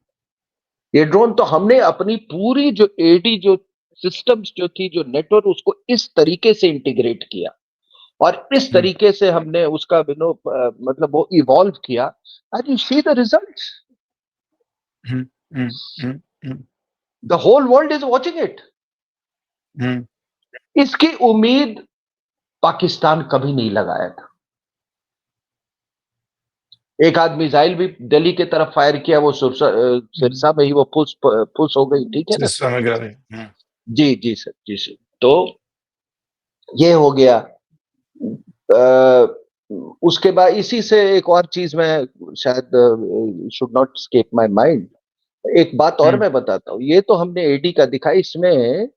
ये ड्रोन तो हमने अपनी पूरी जो AD जो सिस्टम्स जो थी, जो नेटवर्क, उसको इस तरीके से इंटीग्रेट किया, और इस हम्म, तरीके से हमने उसका मतलब वो इवॉल्व किया। And you see the results, hmm, hmm, hmm, hmm, the whole world is watching it. हम्म, इसकी उम्मीद पाकिस्तान कभी नहीं लगाया था। एक आध मिसाइल भी दिल्ली की तरफ फायर किया, वो सिरसा में ही वो फुस हो गई, ठीक है ना। सिस्टम में गिरा दिया। जी जी सर, जी सर। तो ये हो गया। उसके बाद इसी से एक और चीज मैं शायद should not escape my mind, एक बात और हम्म, मैं बताता हूँ। ये तो हमने AD का दिखाई, इसमें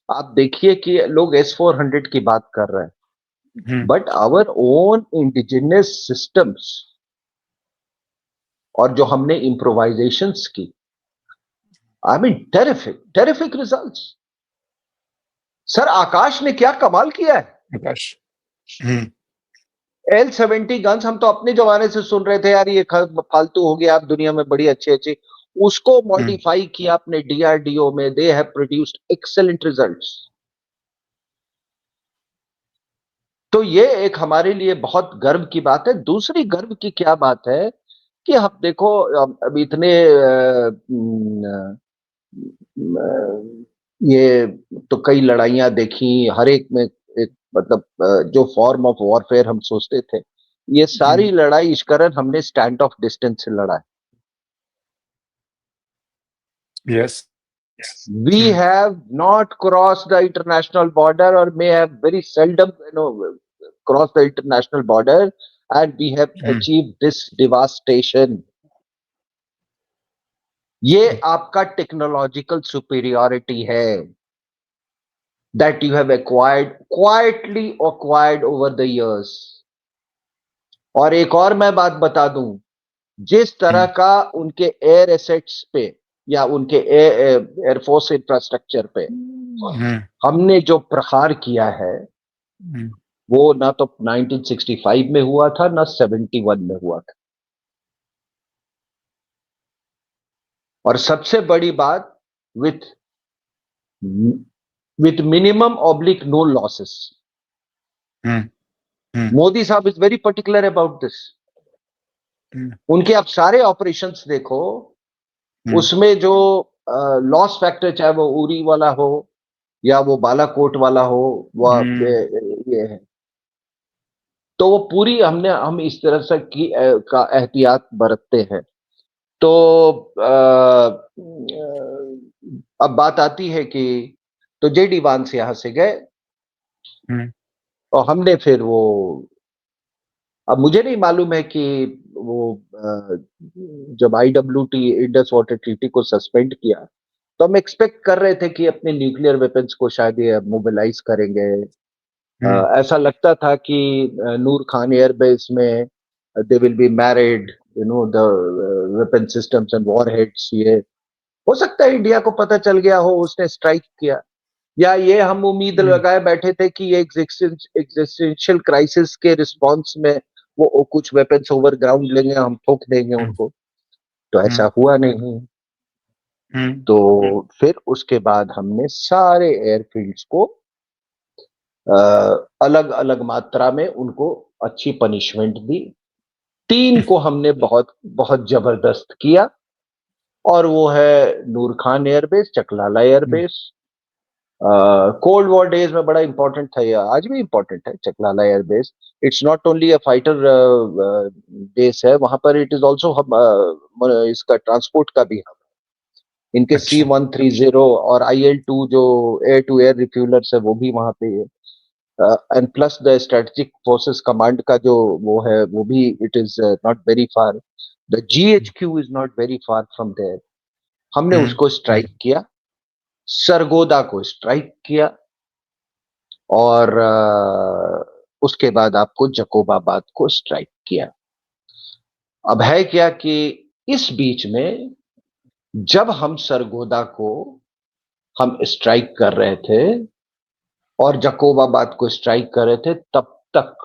आप देखिए कि लोग S-400 की बात कर रहे हैं, hmm, but our own indigenous systems, और जो हमने इम्प्रोवाइजेशंस की, I mean terrific results. Sir Akash ने क्या कमाल किया है। आकाश। L-70 गन्स हम तो अपने जमाने से सुन रहे थे यार, ये फालतू हो गया, आप दुनिया में बड़ी अच्छी अच्छी, उसको मॉडिफाई किया अपने DRDO में, they have produced excellent results. तो ये एक हमारे लिए बहुत गर्व की बात है। दूसरी गर्व की क्या बात है कि हम देखो, अब इतने ये तो कई लड़ाइयां देखी, हर एक में एक मतलब जो फॉर्म ऑफ वॉरफेयर हम सोचते थे, ये सारी लड़ाई इस कारण हमने स्टैंड ऑफ डिस्टेंस से लड़ा है। Yes. We have not crossed the international border, or may have very seldom, crossed the international border, and we have achieved this devastation. ये आपका टेक्नोलॉजिकल सुपीरियरिटी है, that you have acquired quietly acquired over the years. और एक और मैं बात बता दूं, जिस तरह का उनके एयर एसेट्स पे या उनके एयरफोर्स इंफ्रास्ट्रक्चर पे हमने जो प्रहार किया है, वो ना तो 1965 में हुआ था, ना 71 में हुआ था। और सबसे बड़ी बात, with minimum oblique no losses. Modi साहब is very particular about this. उनके आप सारे ऑपरेशंस देखो, उसमें जो लॉस फैक्टर, चाहे वो उरी वाला हो या वो बालाकोट वाला हो, वह ये है, तो वो पूरी हम इस तरह से का एहतियात बरतते हैं। तो अब बात आती है कि तो JD वांस यहां से गए और हमने फिर वो, अब मुझे नहीं मालूम है कि वो जब IWT इंडस वाटर ट्रीटी को सस्पेंड किया, तो हम एक्सपेक्ट कर रहे थे कि अपने न्यूक्लियर वेपन्स को शायद ये मोबिलाइज करेंगे। ऐसा लगता था कि नूर खान एयरबेस में they will be married, the weapon systems and warheads. ये हो सकता है इंडिया को पता चल गया हो, उसने स्ट्राइक किया, या ये हम उम्मीद लगाए बैठे थे कि ये एग्जिस्टेंशियल क्राइसिस के रिस्पॉन्स में वो कुछ वेपन्स ओवर ग्राउंड लेंगे, हम ठोक देंगे उनको। तो ऐसा हुआ नहीं। तो फिर उसके बाद हमने सारे एयरफील्ड्स को अलग अलग मात्रा में उनको अच्छी पनिशमेंट दी। 3 को हमने बहुत बहुत जबरदस्त किया, और वो है Nur Khan airbase, Chaklala airbase. Cold war days में बड़ा इंपॉर्टेंट था, या आज भी इंपॉर्टेंट है Chaklala airbase. It's not only a fighter base है वहां पर, इट इज ऑल्सो इसका ट्रांसपोर्ट का भी हब। इनके C-130 और IL-2 जो एयर टू एयर रिफ्यूलर्स है, वो भी वहां पे है। And plus the strategic forces command का जो वो है, वो भी it is not very far. The GHQ is not very far from there. हमने उसको स्ट्राइक किया, सरगोदा को स्ट्राइक किया, और उसके बाद आपको जकोबाबाद को स्ट्राइक किया। अब है क्या कि इस बीच में जब हम सरगोदा को हम स्ट्राइक कर रहे थे और जकोबाबाद को स्ट्राइक कर रहे थे, तब तक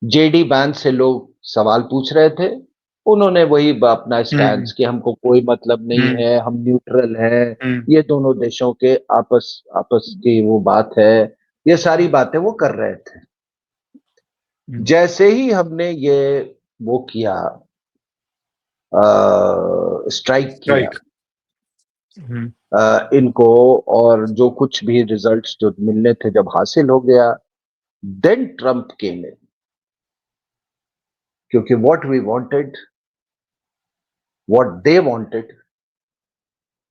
JD वैंस से लोग सवाल पूछ रहे थे। उन्होंने वही अपना स्टैंड कि हमको कोई मतलब नहीं है, हम न्यूट्रल हैं, ये दोनों देशों के आपस की वो बात है, ये सारी बातें वो कर रहे थे। जैसे ही हमने ये वो किया, स्ट्राइक किया इनको, और जो कुछ भी रिजल्ट्स जो मिलने थे जब हासिल हो गया, देन ट्रम्प केम इन, क्योंकि what we wanted, what they wanted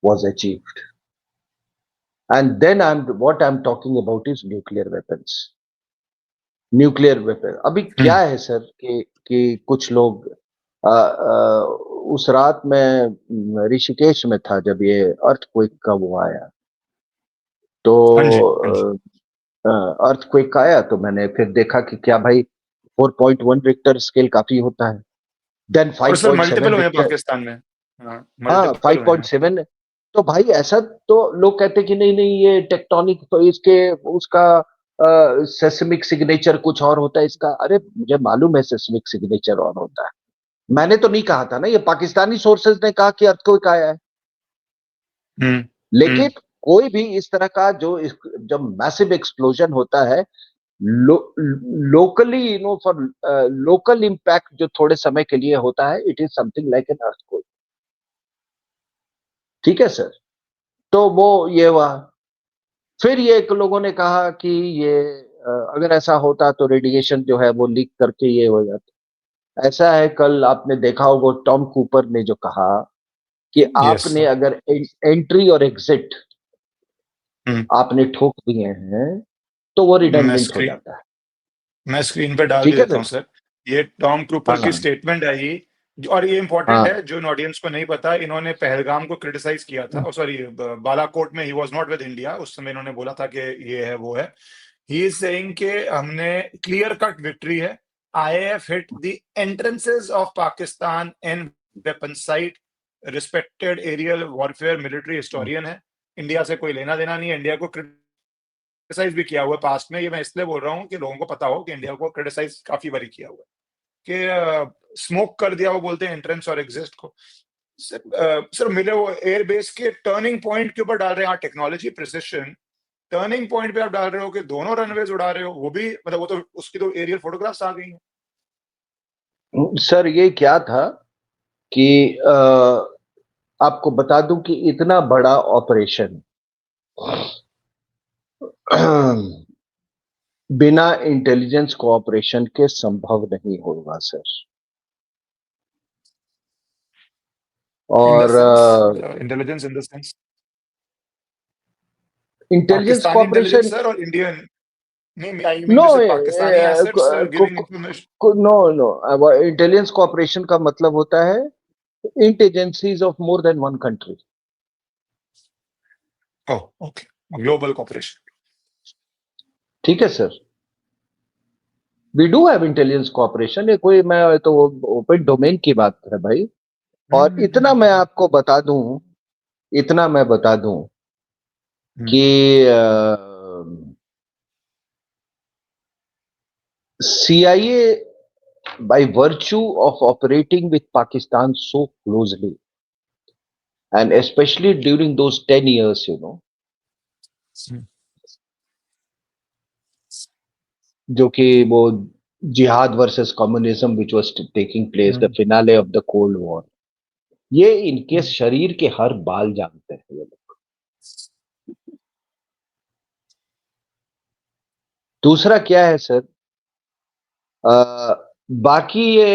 was achieved. And then what I'm talking about is nuclear weapons. Nuclear weapon अभी क्या है सर कि कुछ लोग उस रात में ऋषिकेश में था जब ये अर्थक्वेक का वो आया, तो अर्थक्वेक आया तो मैंने फिर देखा कि क्या भाई 4.1 रिक्टर स्केल काफी होता है। देन 5.7 मल्टीपल हुए रिक्टर, पाकिस्तान में। हाँ, हाँ मल्टीपल हुए हैं। 5.7 है। तो भाई ऐसा तो लोग कहते हैं कि नहीं नहीं ये टेक्टोनिक, तो इसके उसका सेस्मिक सिग्नेचर कुछ और होता है इसका। अरे मुझे मालूम है सेस्मिक सिग्नेचर और होता है, मैंने तो नहीं कहा था ना, ये पाकिस्तानी सोर्सेज ने कहा कि अर्थक्वेक आया है। हम्म। लेकिन कोई भी इस तरह का जो जब मैसिव एक्सप्लोजन होता है, locally you know for local impact जो थोड़े समय के लिए होता है, it is something like an earthquake. ठीक है सर। तो वो ये हुआ। फिर ये एक लोगों ने कहा कि ये अगर ऐसा होता तो रेडिएशन जो है वो लीक करके ये हो जाता। ऐसा है, कल आपने देखा होगा टॉम कूपर ने जो कहा कि यस आपने सर। अगर एंट्री और एग्जिट हम्म। आपने ठोक दिए हैं तो वो मैं रिडंडेंट हो स्क्रीन जाता है। मैं स्क्रीन पे डाल भी ठीक है देता सर। हूँ सर। ये टॉम क्रूपर की हाँ स्टेटमेंट है ये। और ये इंपॉर्टेंट हाँ है, जो इन ऑडियंस को नहीं पता, इन्होंने पहलगाम को क्रिटिसाइज किया था, सॉरी बालाकोट में he was not with India उस समय, इन्होंने बोला था कि ये है वो है। ही इज सेइंग कि हमने क्लियर कट विक्ट्री है। IAF hit the entrances of Pakistan and weapon site. Respected aerial warfare military historian है। इंडिया से कोई लेना देना नहीं है, इंडिया को क्रिटिसाइज भी किया हुआ है पास्ट में। ये मैं इसलिए बोल रहा हूँ कि लोगों को पता हो कि इंडिया को क्रिटिसाइज काफी बारी किया हुआ है कि स्मोक कर दिया, वो बोलते हैं एंट्रेंस और एग्जिस्ट को। सर मिले वो एयरबेस के टर्निंग पॉइंट के ऊपर डाल रहे हैं, हाँ टेक्नोलॉजी प्रिसिशन। टर्निंग पॉइंट पे आप डाल रहे हो कि दोनों रनवेज उड़ा रहे हो, वो भी मतलब वो तो उसकी तो एरियल फोटोग्राफ्स आ गई हैं। सर, ये क्या था कि आपको बता दूं कि इतना बड़ा ऑपरेशन बिना इंटेलिजेंस कोऑपरेशन के संभव नहीं होगा सर। इन द और sense, intelligence in the sense intelligence Pakistani cooperation, intelligence sir और इंडियन। नहीं, आई मीन नो जैसे Pakistani assets giving information. No no, intelligence cooperation का मतलब होता है intelligences of more than one country. Oh okay, global cooperation. ठीक है sir. We do have intelligence cooperation, ये कोई मैं तो ओपन डोमेन की बात है भाई। और इतना मैं आपको बता दूं, इतना मैं बता दूं कि CIA by virtue of operating with Pakistan so closely, and especially during those 10 years, you know, जो कि वो जिहाद versus communism which was taking place, the finale of the cold war, ये इनके शरीर के हर बाल जानते हैं ये लोग। दूसरा क्या है सर, बाकी ये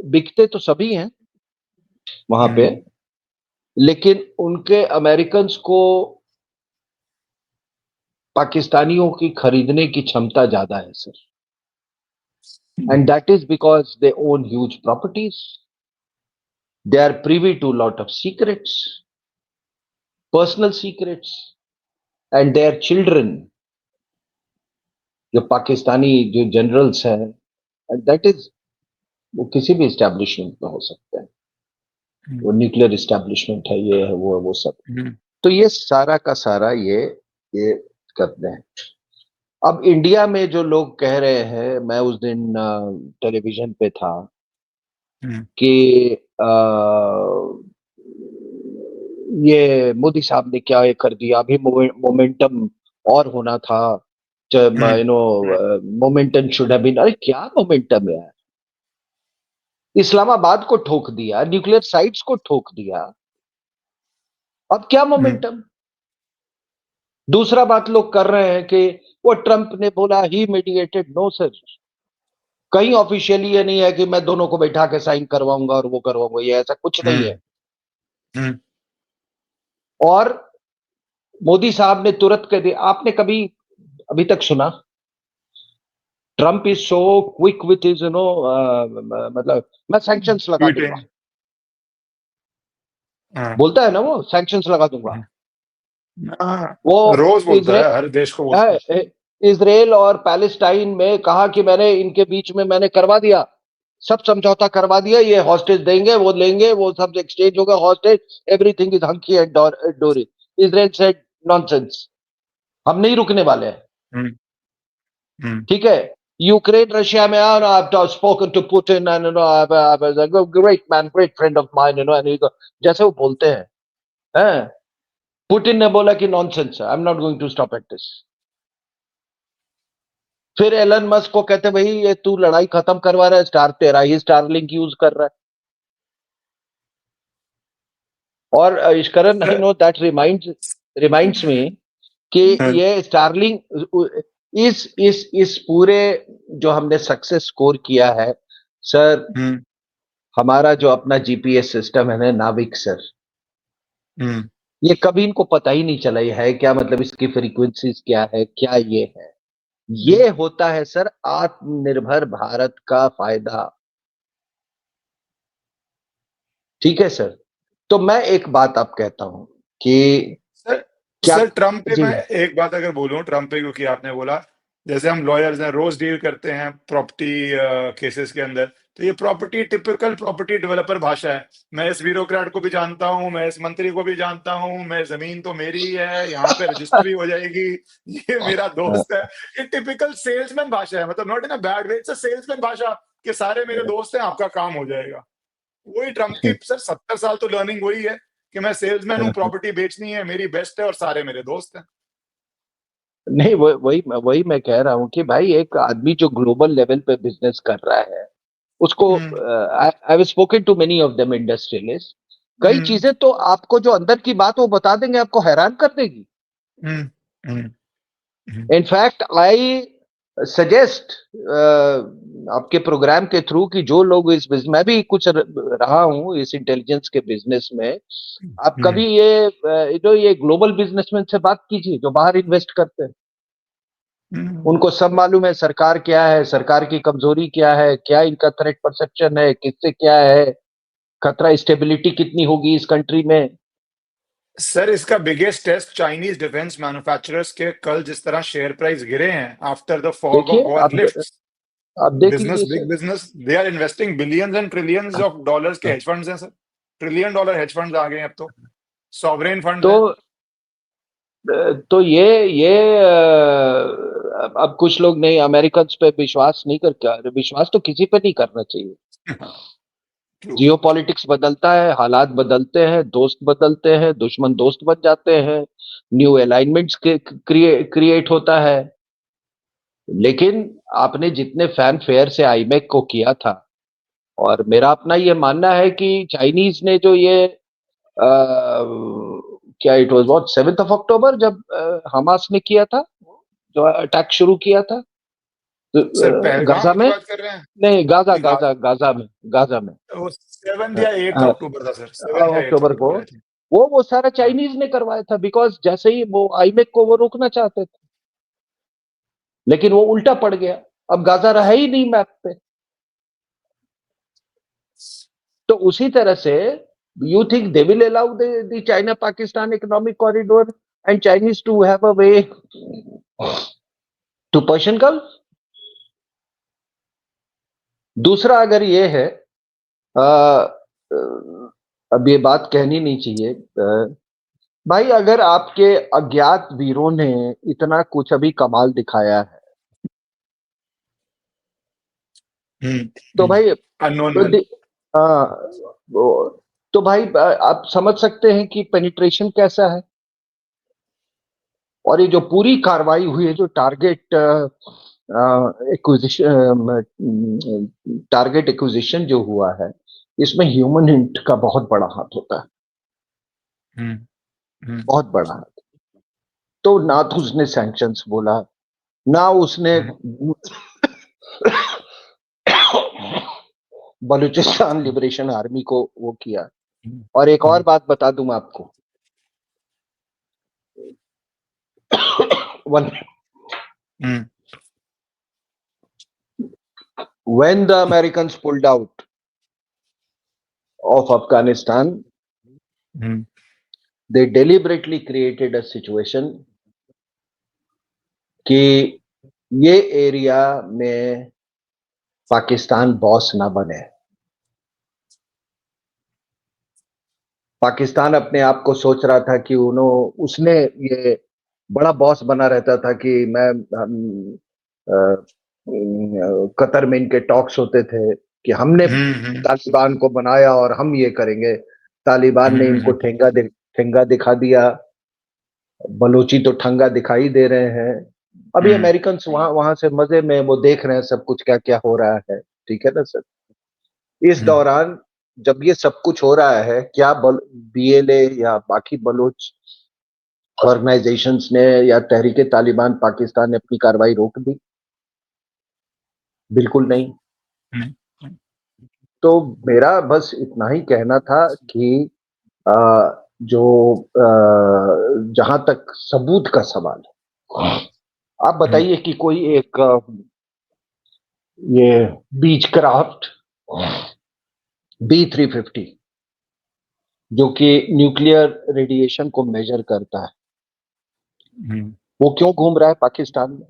बिकते तो सभी हैं वहां पे, लेकिन उनके अमेरिकन को पाकिस्तानियों की खरीदने की क्षमता ज्यादा है sir. And that is because they own huge properties. They are privy to a lot of secrets, personal secrets, and their children, जो पाकिस्तानी जो जनरल्स हैं, and that is वो किसी भी इस्टेब्लिशमेंट में हो सकते हैं, वो न्यूक्लियर इस्टेब्लिशमेंट है, ये है वो है वो सब। तो ये सारा का सारा ये करते हैं। अब इंडिया में जो लोग कह रहे हैं, मैं उस दिन टेलीविजन पे था कि ये मोदी साहब ने क्या ये कर दिया, अभी मोमेंटम और होना था, you know, momentum should have been. अरे क्या मोमेंटम है, इस्लामाबाद को ठोक दिया, न्यूक्लियर साइट्स को ठोक दिया, अब क्या मोमेंटम। दूसरा बात लोग कर रहे हैं कि वो ट्रंप ने बोला ही मीडिएटेड, नो सर, कहीं ऑफिशियली ये नहीं है कि मैं दोनों को बैठा के साइन करवाऊंगा और वो करवाऊंगा, ये ऐसा कुछ नहीं है। और मोदी साहब ने तुरंत कह दिया, आपने कभी अभी तक सुना Trump is so quick with his, you know, मतलब मैं सैंक्शंस लगा दूंगा, बोलता है ना वो, सैंक्शंस लगा दूंगा। वो रोज बोलता है, हर देश को बोलता है। इजराइल और पैलेस्टाइन में कहा कि मैंने इनके बीच में मैंने करवा दिया सब समझौता करवा दिया, ये हॉस्टेज देंगे, वो लेंगे, वो सब एक्सचेंज होगा, hostage, everything is hunky and डोरी। इजराइल सेड नॉनसेंस, हम नहीं रुकने वाले हैं। हम्म, हम्म, ठीक है, यूक्रेन रशिया में I spoken to Putin and great man, great friend of mine, and जैसे वो बोलते हैं, पुतिन ने बोला कि nonsense, I am not going to stop at this. फिर एलन मस्क को कहते भाई ये तू लड़ाई खत्म करवा रहा है, स्टार तेरा ही स्टारलिंक यूज कर रहा है। और इश्करन I know that reminds me कि ये स्टारलिंक इस पूरे जो हमने सक्सेस स्कोर किया है सर, हम्म, हमारा जो अपना जीपीएस सिस्टम है ना, नाविक सर, हम्म, ये कभी इनको पता ही नहीं चला ये है क्या, मतलब इसकी फ्रीक्वेंसीज क्या है, क्या ये है। ये होता है सर आत्मनिर्भर भारत का फायदा। ठीक है सर। तो मैं एक बात आप कहता हूं कि सर क्या, सर ट्रम्प पे जी मैं एक बात अगर बोलूं ट्रम्प पे, क्योंकि आपने बोला जैसे हम लॉयर्स हैं, रोज डील करते हैं प्रॉपर्टी केसेस के अंदर, तो ये प्रॉपर्टी टिपिकल प्रॉपर्टी डेवलपर भाषा है। मैं इस ब्यूरोक्रेट को भी जानता हूं, मैं इस मंत्री को भी जानता हूं, मैं जमीन तो मेरी ही है, यहाँ पे रजिस्ट्री हो जाएगी, ये मेरा दोस्त है। ये टिपिकल सेल्समैन भाषा है, मतलब not in a bad way, it's salesman भाषा कि सारे मेरे दोस्त हैं, आपका काम हो जाएगा। वही ट्रम्प की सर 70 साल तो लर्निंग वही है कि मैं सेल्समैन हूँ, प्रॉपर्टी बेचनी है, मेरी बेस्ट है और सारे मेरे दोस्त हैं। नहीं, वही मैं कह रहा हूं कि भाई एक आदमी जो ग्लोबल लेवल पे बिजनेस कर रहा है उसको, hmm, I have spoken to many of them industrialist, कई हम्म, चीजें तो आपको जो अंदर की बात वो बता देंगे, आपको हैरान कर देगी। हम्म, hmm, hmm, in fact I suggest आपके प्रोग्राम के थ्रू कि जो लोग इस बिजनेस, मैं भी कुछ रहा हूं इस इंटेलिजेंस के बिजनेस में, आप कभी ये ग्लोबल बिजनेसमैन से बात कीजिए जो बाहर इन्वेस्ट करते हैं। हम्म। उनको सब मालूम है सरकार क्या है, सरकार की कमजोरी क्या है, क्या इनका थ्रेट परसेप्शन है, किससे क्या है खतरा, स्टेबिलिटी कितनी होगी इस कंट्री में। सर इसका biggest test Chinese defence manufacturers के कल जिस तरह शेयर प्राइस गिरे हैं आफ्टर द फॉग ऑफ देखिए वॉर अब लिफ्ट्स। आप देख बिजनेस, लीजिए big sir. Business, they are investing billions and trillions of dollars के हेज फंड्स हैं सर। $1 ट्रिलियन हेज फंड्स आ गए हैं अब तो, सॉवरेन फंड्स तो हैं। तो ये अब कुछ लोग नहीं, अमेरिकन पे विश्वास नहीं करते, अरे विश्वास तो किसी पे नहीं करना चाहिए। ट्रू। जियो पॉलिटिक्स बदलता है, हालात बदलते हैं, दोस्त बदलते हैं, दुश्मन दोस्त बन जाते हैं, न्यू अलाइनमेंट्स क्रिएट होता है। लेकिन आपने जितने फैन फेयर से आईमेक को किया था, और मेरा अपना ये मानना है कि चाइनीज ने जो ये क्या इट वाज व्हाट 7 अक्टूबर जब हमास ने किया था, जो अटैक शुरू किया था सर पहलगाम गाजा की में, बात कर रहे हैं? नहीं गाजा नहीं, गाजा गाजा में वो 7 अ, या 8 अ, अक्टूबर था सर, 7 या 8 अक्टूबर को, अक्टूबर आई थिंक। वो सारा हाँ। चाइनीज ने करवाया था, बिकॉज जैसे ही वो आईमेक को वो रोकना चाहते थे, लेकिन वो उल्टा पड़ गया, अब गाजा रहा ही नहीं मैप पे। तो उसी तरह से you think they will allow the China Pakistan economic corridor and Chinese to have a way to Persian Gulf? दूसरा अगर ये है, अब ये बात कहनी नहीं चाहिए, भाई अगर आपके अज्ञात वीरों ने इतना कुछ अभी कमाल दिखाया है, तो भाई अननोन तो वेल। हाँ, तो भाई आप समझ सकते हैं कि पेनिट्रेशन कैसा है। और ये जो पूरी कार्रवाई हुई है, जो टारगेट एक्विजिशन जो हुआ है, इसमें ह्यूमन इंट का बहुत बड़ा हाथ होता है, हम्म, हम्म, बहुत बड़ा हाथ। तो ना तो उसने सैंक्शंस बोला, ना उसने हम्म, बलूचिस्तान लिबरेशन आर्मी को वो किया। हम्म, और एक और हम्म, बात बता दूं मैं आपको, one hmm, when the Americans pulled out of Afghanistan, hmm, they deliberately created a situation कि ये एरिया में पाकिस्तान बॉस ना बने। पाकिस्तान अपने आप को सोच रहा था कि उसने ये बड़ा बॉस बना रहता था कि कतर में इनके टॉक्स होते थे कि हमने हम्म तालिबान को बनाया और हम ये करेंगे। तालिबान ने इनको हम्म ठेंगा दिखा दिया। बलोची तो ठंगा दिखाई दे रहे हैं। अभी हम्म अमेरिकन वहां वहां से मजे में वो देख रहे हैं सब कुछ क्या क्या हो रहा है। ठीक है ना सर। इस हम्म दौरान जब ये सब कुछ हो रहा है, क्या बीएलए या बाकी बलोच ऑर्गेनाइजेशंस ने या तहरीक तालिबान पाकिस्तान ने अपनी कार्रवाई रोक दी? बिल्कुल नहीं। हम्म तो मेरा बस इतना ही कहना था कि अ, जो जहां तक सबूत का सवाल है, आप हम्म बताइए कि कोई एक ये बीच क्राफ्ट B350 जो कि न्यूक्लियर रेडिएशन को मेजर करता है, वो क्यों घूम रहा है पाकिस्तान में?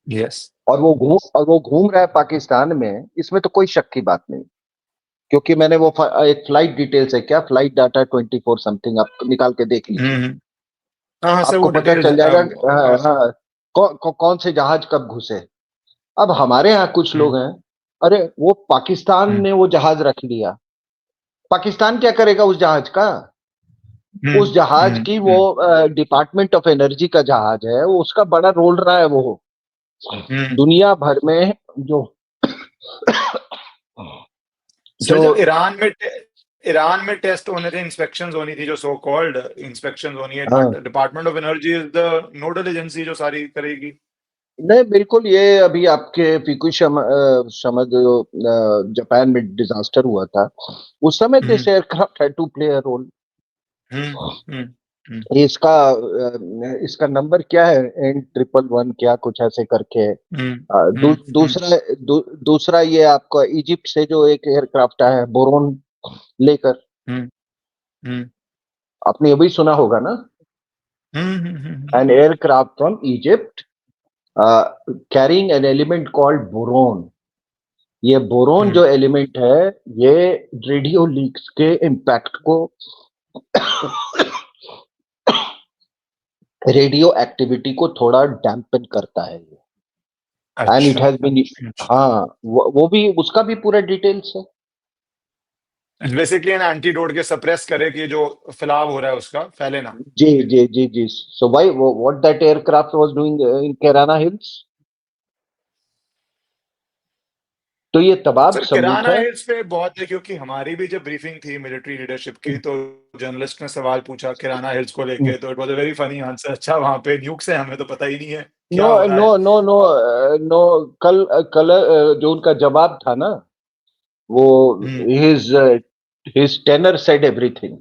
यस और वो घूम रहा है पाकिस्तान में, इसमें तो कोई शक की बात नहीं। क्योंकि मैंने वो एक फ्लाइट डिटेल्स है, क्या फ्लाइट डाटा 24 समथिंग, आप निकाल के देख लीजिए। हम्म हाँ सर आपको वो पता डिटेल्स चल जाएगा हाँ, हाँ, कौन से जहाज कब घुसे। अब हमारे यहाँ कुछ लोग हैं, अरे वो पाकिस्तान ने वो जहाज रख लिया, पाकिस्तान क्या करेगा उस जहाज का? उस जहाज की वो डिपार्टमेंट ऑफ एनर्जी का जहाज है, वो उसका बड़ा रोल रहा है वो दुनिया भर में जो सर जो जब ईरान में टेस्ट होने थे, इंस्पेक्शंस होनी थी, जो सो कॉल्ड इंस्पेक्शंस होनी है, हाँ, department of energy is the nodal agency जो सारी करेगी। नहीं बिल्कुल, ये अभी आपके फुकुशिमा जो जापान में डिजास्टर हुआ था, उस समय this hmm aircraft had to play a role. Hmm hmm hmm इसका इसका नंबर क्या है, N111 क्या कुछ ऐसे करके। हम्म हम्म दूसरा ये आपका इजिप्ट से जो एक एयरक्राफ्ट आया है बोरोन लेकर, हम्म हम्म आपने अभी सुना होगा ना? Hmm an aircraft from Egypt carrying an element called boron. ये बोरोन हम्म जो एलिमेंट है, ये रेडियो लीक्स के इम्पैक्ट को, रेडियो एक्टिविटी को थोड़ा डैम्पन करता है ये। एंड इट अच्छा हैज बीन, हाँ, वो भी, उसका भी पूरा डिटेल्स है। बेसिकली एन एंटीडोट के सप्रेस करे कि जो फैलाव हो रहा है उसका फैले ना। जी जी जी जी। So why what that aircraft was doing in Kirana Hills? तो ये तबाब सर सबूत किराना है। हिल्स पे बहुत है, क्योंकि हमारी भी जब ब्रीफिंग थी मिलिट्री लीडरशिप की, तो जर्नलिस्ट ने सवाल पूछा किराना हिल्स को लेके, तो it was a very funny answer. अच्छा वहां पे न्यूक्स है, हमें तो पता ही नहीं है नो क्या हो रहा नो है। नो नो नो, कल जो उनका जवाब था ना, वो hmm his his tenor said everything.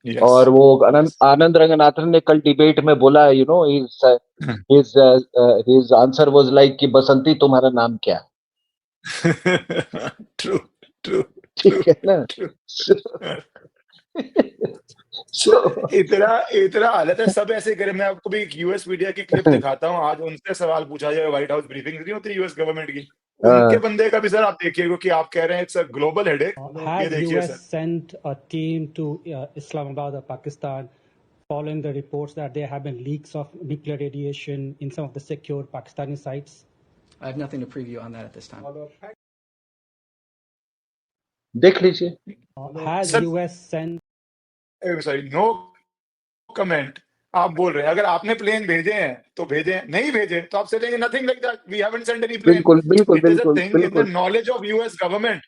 Yes और वो आनंद रंगनाथन ने कल डिबेट में बोला, his his his answer was like कि बसंती तुम्हारा नाम क्या है? ट्रू ट्रू ट्रू ठीक है ना? ट्रू। सो इतना इतना हालत है, सब ऐसे करे। मैं आपको भी एक यूएस मीडिया की क्लिप दिखाता हूँ, आज उनसे सवाल पूछा जाए, व्हाइट हाउस ब्रीफिंग नहीं होती यूएस गवर्नमेंट की, उनके बंदे का भी सर आप देखिए, क्योंकि आप कह रहे हैं इट्स अ ग्लोबल हेडेक। ये Has देखिए US sir. sent a team to Islamabad or Pakistan following the reports that there have been leaks of nuclear radiation in some of the secure Pakistani sites? I have nothing to preview on that at this time. देख लीजिए। Has sir US sent sorry, no comment. आप बोल रहे हैं अगर आपने प्लेन भेजे हैं तो भेजे हैं, नहीं भेजे तो आप से nothing like that, we haven't sent any plane. बिल्कुल बिल्कुल इट इज अ बिल्कुल थिंग इन द बिल्कुल। Knowledge of US government.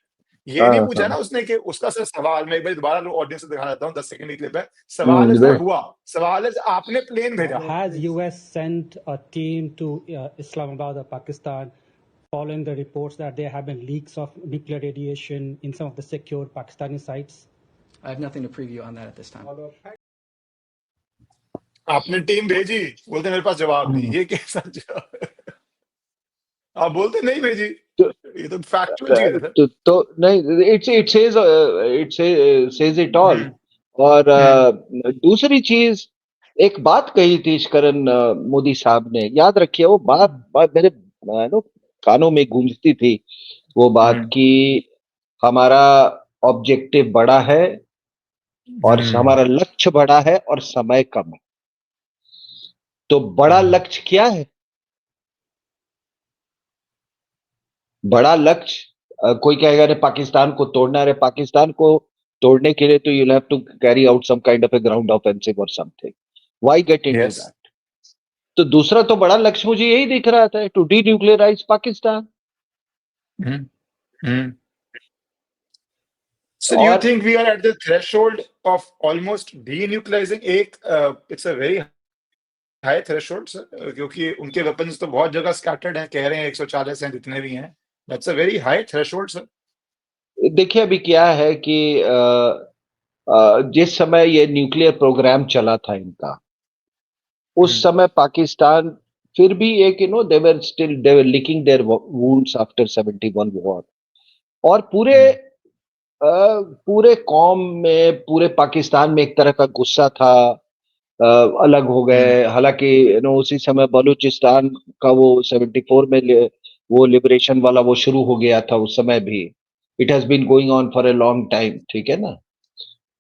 ये नहीं हाँ पूछा हाँ। ना उसने कि उसका सर सवाल, मैं एक बार दोबारा ऑडियंस से दिखा देता हूँ, 10 सेकंड की क्लिप है। सवाल है सर हुआ, सवाल है आपने प्लेन भेजा। has US sent a team to Islamabad or Pakistan following the reports that there have been leaks of nuclear radiation in some of the secure Pakistani sites? I have nothing to preview on that at this time. आपने टीम भेजी, बोलते मेरे पास जवाब नहीं, ये कैसा जवाब है? आप बोलते नहीं भेजी, तो ये तो फैक्चुअल चीज है सर। नहीं, इट सेज इट ऑल। हम्म और हम्म दूसरी चीज, एक बात कही थी करण मोदी साहब ने, याद रखिए वो बात, मेरे नो कानों में गूंजती थी वो बात कि हमारा ऑब्जेक्टिव बड़ा है और हमारा लक्ष्य बड़ा है और समय कम है। तो बड़ा लक्ष्य क्या है? बड़ा लक्ष्य कोई कहेगा अरे पाकिस्तान को तोड़ना, अरे पाकिस्तान को तोड़ने के लिए तो you have to carry out some kind of a ground offensive और something, why get into yes. That? तो दूसरा तो बड़ा लक्ष्य मुझे यही दिख रहा था, to denuclearise Pakistan. So you और think we are at the threshold of almost denuclearizing? It's a very high threshold, sir, क्योंकि उनके weapons तो बहुत जगह scattered हैं, कह रहे हैं 140 हैं जितने भी हैं। That's a very high threshold, sir. देखिए अभी क्या है कि जिस समय ये न्यूक्लियर प्रोग्राम चला था इनका, उस समय पाकिस्तान फिर भी एक they were licking their wounds after 71 war, और पूरे कौम में, पूरे पाकिस्तान में एक तरह का गुस्सा था, अलग हो गए। हालांकि उसी समय बलूचिस्तान का वो 74 में वो लिबरेशन वाला वो शुरू हो गया था उस समय भी। It has been going on for a long time, ठीक है ना।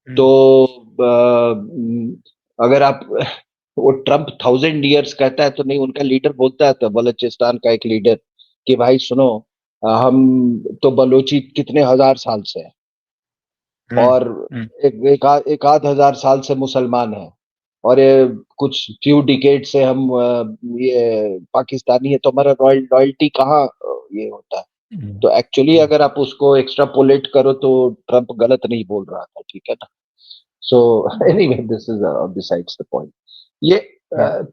तो अगर आप वो ट्रम्प 1000 years कहता है तो नहीं, उनका लीडर बोलता है तो बलूचिस्तान का एक लीडर कि भाई सुनो, हम तो बलोची कितने हजार साल से हैं और एक आध हजार साल से मुसलमान हैं, और ये कुछ फ्यू डिकेड से हम ये पाकिस्तानी है, तो हमारा रॉयल्टी कहाँ ये होता है। तो एक्चुअली अगर आप उसको एक्स्ट्रापोलेट करो तो ट्रम्प गलत नहीं बोल रहा था, ठीक है ना। So anyway this is besides the point. ये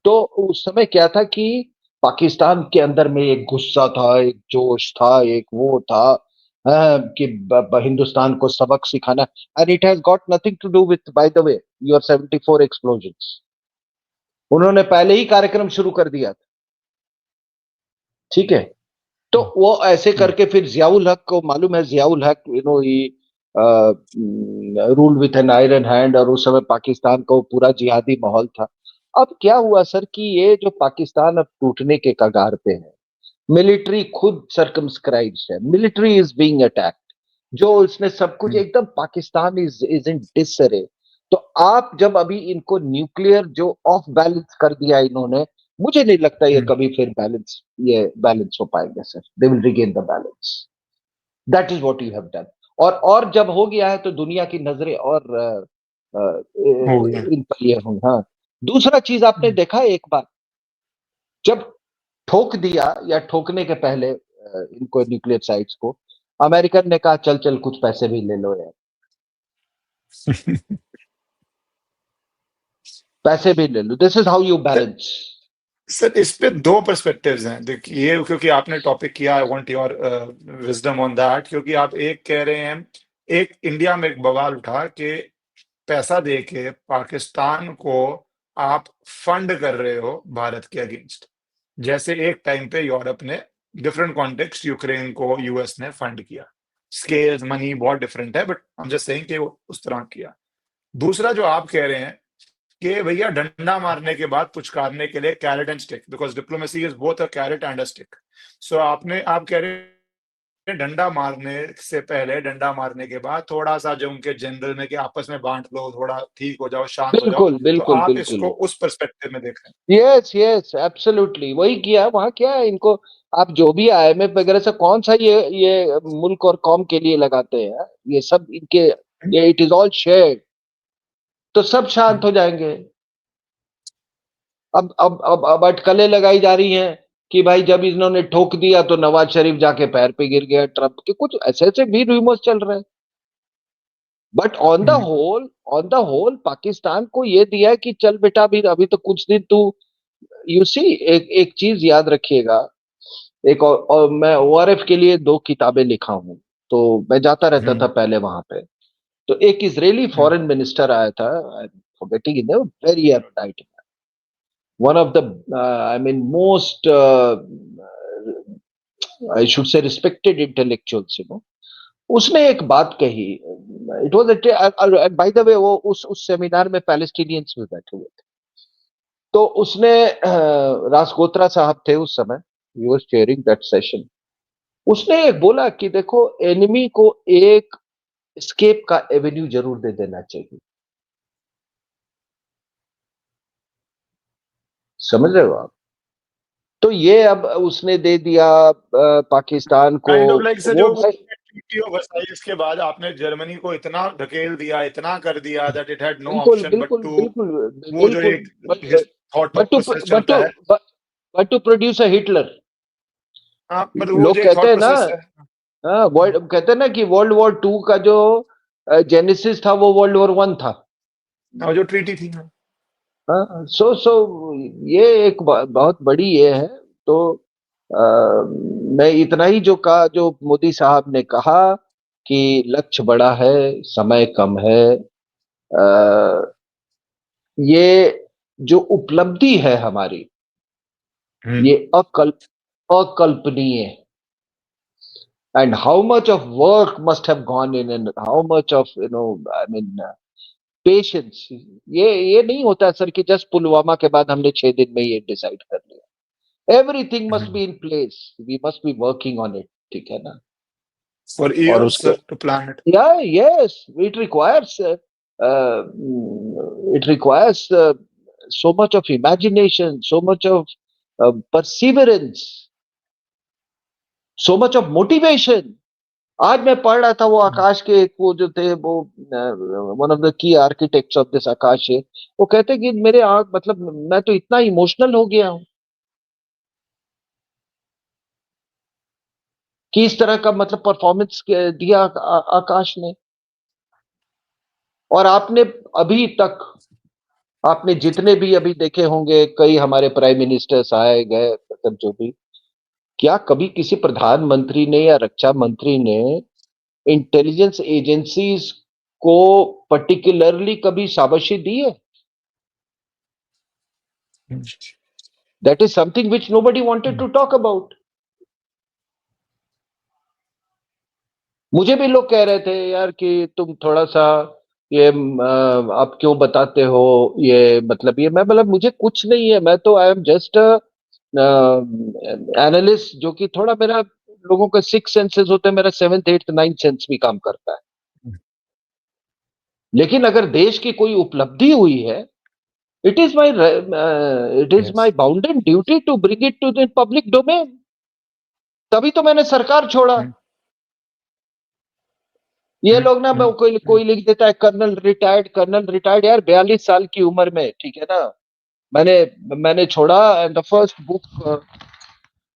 तो उस समय क्या था कि पाकिस्तान के अंदर में एक गुस्सा था, एक जोश था, एक वो था कि हिंदुस्तान को सबक सिखाना। And it has got nothing to do with, by the way, your 74 explosions. उन्होंने पहले ही कार्यक्रम शुरू कर दिया था, ठीक है। तो वो ऐसे करके फिर जियाउल हक को मालूम है, जियाउल हक rule with an iron hand, और उस समय पाकिस्तान का वो पूरा जिहादी माहौल था। अब क्या हुआ सर कि ये जो पाकिस्तान अब टूटने के कगार पे है, मिलिट्री खुद सर्कमस्क्राइब्ड है, मिलिट्री इज बीइंग अटैक्ड, जो इसने सब कुछ एकदम, पाकिस्तान इज इन डिसअरे। तो आप जब अभी इनको न्यूक्लियर जो ऑफ बैलेंस कर दिया इन्होंने, मुझे नहीं लगता ये कभी फिर ये बैलेंस हो पाएंगे sir. They will regain the balance, that is what you have done. और जब हो गया है तो दुनिया की नजरें और हो गया। इन पर ये होंगी। हाँ, दूसरा चीज आपने देखा एक बार, जब ठोक दिया या ठोकने के पहले इनको न्यूक्लियर साइट्स को, अमेरिकन ने कहा चल चल कुछ पैसे भी ले लो यार, पैसे भी ले लो। This is how you balance. Sir इस पे दो पर्सपेक्टिव्स हैं, देखिए, क्योंकि आपने टॉपिक किया, I want your wisdom on that, क्योंकि आप एक कह रहे हैं, एक इंडिया में एक बवाल उठा कि पैसा दे के पाकिस्तान को आप फंड कर रहे हो भारत के अगेंस्ट, जैसे एक टाइम पे यूरोप ने डिफरेंट कॉन्टेक्स्ट यूक्रेन को यूएस ने फंड किया। स्केल्स मनी बहुत डिफरेंट है, but I am just saying कि वो उस तरह किया। दूसरा जो आप कह रहे हैं कि भैया डंडा मारने के बाद पुचकारने के लिए carrot and stick, because diplomacy is both a carrot and a stick. सो आप कह रहे हैं डंडा मारने से पहले, डंडा मारने के बाद थोड़ा सा जो उनके जनरल में कि आपस में बांट लो, थोड़ा ठीक हो जाओ, शांत हो जाओ। बिल्कुल तो बिल्कुल आप बिल्कुल। इसको उस पर्सपेक्टिव में देख रहे हैं। यस यस एब्सोल्युटली वही किया। वहां क्या है, इनको आप जो भी आईएमएफ वगैरह से कौन सा ये मुल्क और कौम के लिए लगाते हैं, ये सब इनके, ये इट इज ऑल शेयर्ड, तो सब शांत हो जाएंगे। अब अटकलें लगाई जा रही हैं कि भाई जब इन्होंने ठोक दिया तो नवाज शरीफ जाके पैर पे गिर गया ट्रंप के, कुछ ऐसे ऐसे भी रूमर्स चल रहे हैं। But on the whole Pakistan को ये दिया है कि चल बेटा अभी तो कुछ दिन तू, यू सी, एक चीज याद रखिएगा। और मैं ओआरएफ के लिए 2 किताबें लिखा हूं, तो मैं जाता रहता था पहले वहां पे। तो एक इजरायली फॉरेन मिनिस्टर आया था, forgetting in very एरोडाइट, one of the I mean most I should say respected intellectuals, उसने एक बात कही। इट वाज बाय द वे, वो उस सेमिनार में पैलेस्टीनियंस भी बैठे हुए थे। तो उसने रासगोत्रा साहब थे उस समय, he was chairing that session. उसने एक बोला कि देखो एनिमी को एक एस्केप का एवेन्यू जरूर दे देना चाहिए। समझ रहे हो आप? तो ये अब उसने दे दिया पाकिस्तान को। काइंड ऑफ लाइक सर, वो जो भाई ट्रीटी ऑफ वर्साइल्स के बाद आपने जर्मनी को इतना ढकेल दिया, इतना कर दिया दैट इट हैड नो बिल्कुल, ऑप्शन बट बिल्कुल, टू, बिल्कुल, वो जो बिल्कुल, एक thought but to process but चलता टू है। But to produce a Hitler. हाँ, मतलब वो जो लोग एक कहते थॉट हैं ना, प्रोसेस है। हाँ, वर्ल्ड कहते हैं ना कि वर्ल्ड वॉर टू का जो जेनेसिस था वो वर्ल्ड वॉर वन था। वो जो ट्रीटी थी। हाँ। हाँ, सो ये एक बहुत बड़ी ये है। तो मैं इतना ही जो कहा, जो मोदी साहब ने कहा कि लक्ष्य बड़ा है, समय कम है। अ, ये जो उपलब्धि है हमारी, ये अकल्पनीय है। And how much of work must have gone in, and how much of, I mean, patience. ये नहीं होता सर कि जस्ट पुलवामा के बाद हमने 6 दिन में ये डिसाइड कर लिया। Everything must be in place, we must be working on it. ठीक है ना? फॉर और इयर्स उसके, टू प्लान इट। या yes, it requires so much of imagination, so much of perseverance, so much of motivation। आज मैं पढ़ रहा था वो आकाश के एक वो जो थे वो one of the key architects of this Akash है। वो कहते कि मेरे आंख मतलब मैं तो इतना इमोशनल हो गया हूं कि इस तरह का मतलब परफॉर्मेंस दिया आकाश ने। और आपने अभी तक, आपने जितने भी अभी देखे होंगे, कई हमारे प्राइम मिनिस्टर्स आए गए, मतलब जो भी, क्या कभी किसी प्रधानमंत्री ने या रक्षा मंत्री ने इंटेलिजेंस एजेंसीज को पर्टिकुलरली कभी शाबाशी दी है? That is something which nobody wanted to talk about। मुझे भी लोग कह रहे थे यार कि तुम थोड़ा सा ये आप क्यों बताते हो ये, मतलब ये, मैं मतलब मुझे कुछ नहीं है, मैं तो आई एम जस्ट एनालिस्ट, जो कि थोड़ा मेरा, लोगों का सिक्स सेंसेस होते हैं, मेरा सेवेंथ एट्थ नाइन्थ सेंस भी काम करता है। लेकिन अगर देश की कोई उपलब्धि हुई है, it is my it is my yes. Bounded duty to bring it to the public domain. तभी तो मैंने सरकार छोड़ा। ये लोग ना, कोई लिख देता है कर्नल रिटायर्ड, यार 42 साल की उम्र में, ठीक है ना? मैंने मैंने छोड़ा, and the first book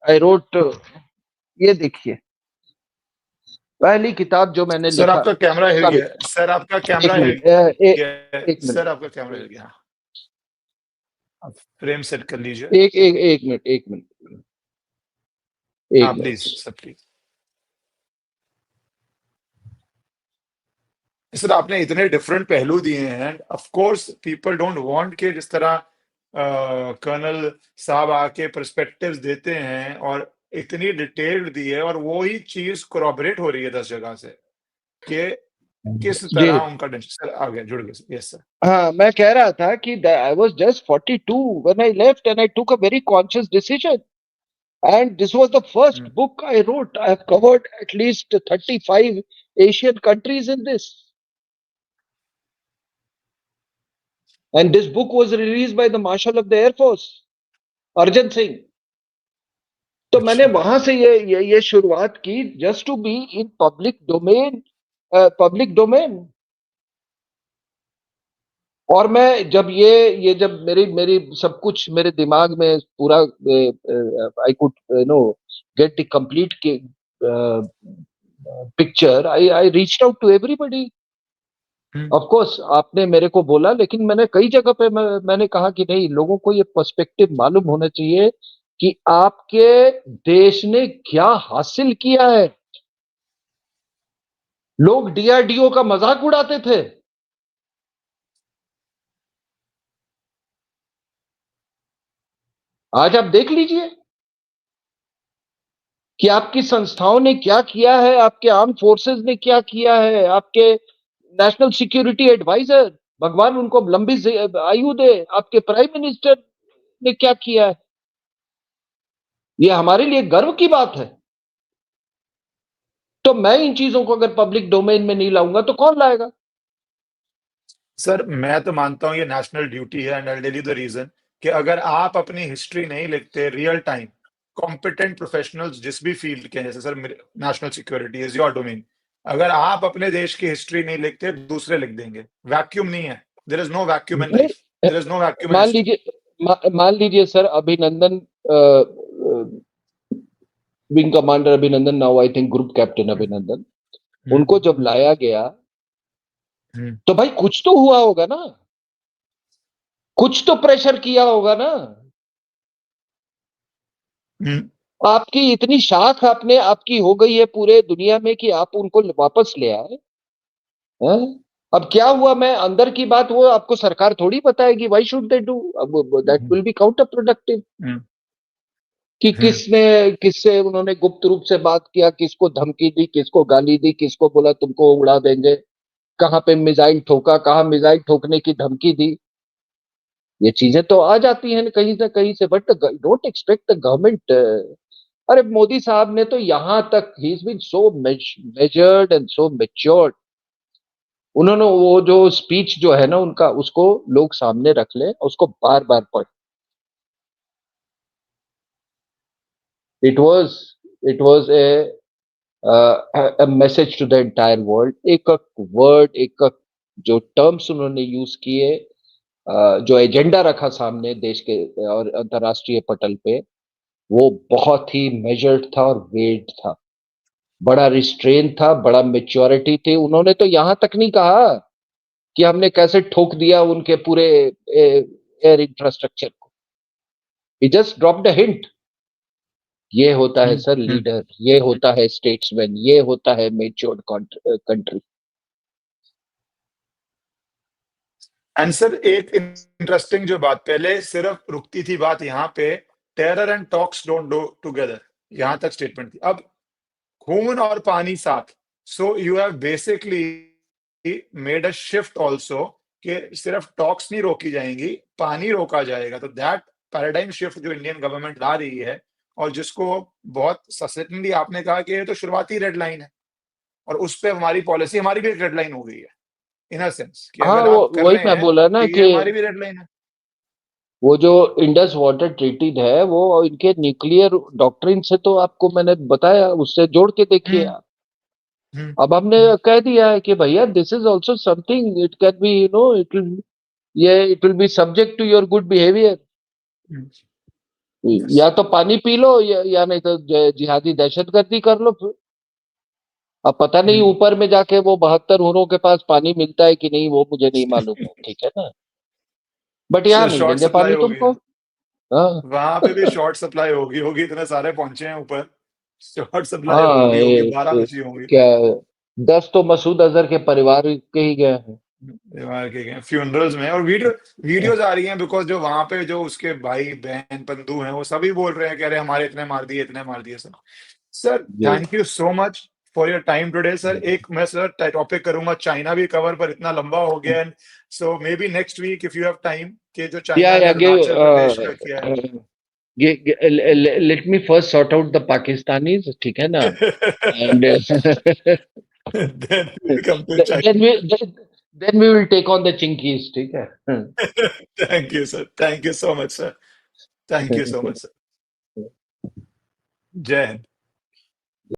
I wrote, ये देखिए, पहली किताब जो मैंने सर लिखा। आपका कैमरा हिल सॉरी, गया, सर आपका एक कैमरा हिल मिनट, गया, एक मिनट, सर आपका कैमरा हिल गया। आप फ्रेम सेट कर लीजिए। एक मिनट, एक मिनट, हाँ एक please minute. Sir, please. Sir आपने इतने डिफरेंट पहलू दिए हैं, of course people don't want के जिस तरह कर्नल साहब आके पर्सपेक्टिव्स देते हैं और इतनी डिटेल्ड दी है, और वो ही चीज कोरॉबरेट हो रही है 10 जगह से कि किस जी, तरह उनका सर आ गया, जुड़ गया। Yes sir. हाँ, मैं कह रहा था कि I was just 42 when I left, and I took a very conscious decision, and this was the first book I wrote। I have covered at least 35 Asian countries in this, and this book was released by the Marshal of the Air Force, Arjun Singh। तो मैंने अच्छा। वहां से ये शुरुआत की, just to be in public domain. और मैं जब ये जब मेरी मेरी सब कुछ मेरे दिमाग में पूरा, I could no get the complete picture, I reached out to everybody. Of course आपने मेरे को बोला, लेकिन मैंने कई जगह पे मैंने कहा कि नहीं, लोगों को ये पर्सपेक्टिव मालूम होना चाहिए कि आपके देश ने क्या हासिल किया है। लोग डीआरडीओ का मजाक उड़ाते थे, आज आप देख लीजिए कि आपकी संस्थाओं ने क्या किया है, आपके आर्म फोर्सेस ने क्या किया है, आपके नेशनल सिक्योरिटी एडवाइजर, भगवान उनको लंबी आयु दे, आपके प्राइम मिनिस्टर ने क्या किया है। ये हमारे लिए गर्व की बात है। तो मैं इन चीजों को अगर पब्लिक डोमेन में नहीं लाऊंगा तो कौन लाएगा? सर मैं तो मानता हूं ये नेशनल ड्यूटी है, and I tell you the reason कि अगर आप अपनी हिस्ट्री नहीं लिखते रियल टाइम, कॉम्पिटेंट प्रोफेशनल्स जिस भी फील्ड के हैं, जैसे sir national security is your domain, अगर आप अपने देश की हिस्ट्री नहीं लिखते दूसरे लिख देंगे। वैक्यूम नहीं है, there is no vacuum in life, there is no vacuum in man history. लीजिए मान लीजिए sir, Abhinandan wing commander Abhinandan, now I think group captain Abhinandan, उनको जब लाया गया तो भाई कुछ तो हुआ होगा ना, कुछ तो प्रेशर किया होगा ना। आपकी इतनी शाख आपने आपकी हो गई है पूरे दुनिया में कि आप उनको वापस ले आए हैं? अब क्या हुआ, मैं अंदर की बात वो आपको सरकार थोड़ी बताएगी, व्हाई शुड दे डू, अब that will be counter productive कि किससे उन्होंने गुप्त रूप से बात किया, किसको धमकी दी, किसको गाली दी, किसको बोला तुमको उड़ा देंगे, कहां पे मिसाइल ठोका, कहां मिसाइल ठोकने की धमकी दी। ये चीजें तो आ जाती हैं कहीं ना कहीं से, but don't expect the government. अरे मोदी साहब ने तो यहां तक ही is been so measured and so matured, उन्होंने वो जो स्पीच जो है ना उनका, उसको लोग सामने रख ले, उसको बार बार पढ़। It was a message to the entire world। एक वर्ड, एक जो टर्म्स उन्होंने यूज किए, जो एजेंडा रखा सामने देश के और अंतरराष्ट्रीय पटल पे, वो बहुत ही मेजर्ड था और वेट था, बड़ा रिस्ट्रेन था, बड़ा मेच्योरिटी थी। उन्होंने तो यहां तक नहीं कहा कि हमने कैसे ठोक दिया उनके पूरे एयर इंफ्रास्ट्रक्चर को, ही जस्ट ड्रॉप्ड अ हिंट। ये होता है सर लीडर, ये होता है स्टेट्समैन, ये होता है मेच्योर्ड कंट्री। एंड सर एक इंटरेस्टिंग जो बात, पहले सिर्फ रुकती थी बात यहाँ पे, terror and talks don't do together, यहां तक स्टेटमेंट थी। अब खून और पानी साथ, so you have basically made a shift also कि सिर्फ टॉक्स नहीं रोकी जाएंगी, पानी रोका जाएगा। तो दैट पैराडाइम शिफ्ट जो इंडियन गवर्नमेंट ला रही है, और जिसको बहुत ससेंटली आपने कहा कि ये तो शुरुआती रेड लाइन है, और उस पे हमारी पॉलिसी, हमारी भी एक रेड लाइन हो गई है इन अ सेंस कि हाँ, अगर वो आप कर वही रहे मैं हैं बोला ना तो कि ये हमारी भी रेड लाइन है। वो जो इंडस वाटर ट्रीटी है, वो इनके न्यूक्लियर डॉक्ट्रिन से, तो आपको मैंने बताया, उससे जोड़ के देखिए आप। अब हमने कह दिया है कि भैया this is also something, it can be, you know, it will be subject to your good behaviour. या तो पानी पी लो, या नहीं तो जिहादी दहशतगर्दी कर लो फिर। अब पता नहीं ऊपर में जाके वो 72 हुरों के पास पानी मिलता है कि नहीं, वो मुझे नहीं मालूम है, ठीक है ना, बट यहाँ सर नहीं शॉर्ट देंगे सप्लाई पानी हो गई तुमको। है, हाँ वहां पे भी शॉर्ट सप्लाई होगी होगी, इतने सारे पहुंचे हैं ऊपर, शॉर्ट सप्लाई हाँ, होगी होगी, 12 बची होंगी। क्या 10 तो मसूद अजहर के परिवार के ही गए हैं। त्योहार के गए फ्यूनरल्स में, और वीडियोज आ रही हैं, बिकॉज जो वहां पे जो उसके भाई बहन बंधु हैं वो सभी बोल रहे हैं, कह रहे हैं हमारे इतने मार दिए, इतने मार दिए। Sir sir ji thank you so much for your time today. Sir एक मैं सर टॉपिक करूंगा, चाइना भी कवर, पर इतना लंबा हो गया, and so may be next week if you have time, कि जो चाइना ने या अरुणाचल प्रदेश का किया है। Let me first sort out the Pakistanis, ठीक है ना, and Then we'll come to China. Then we will take on the chinkies, ठीक है। Thank you, sir. Thank you so much, sir. Thank you so much, sir. जय हिंद।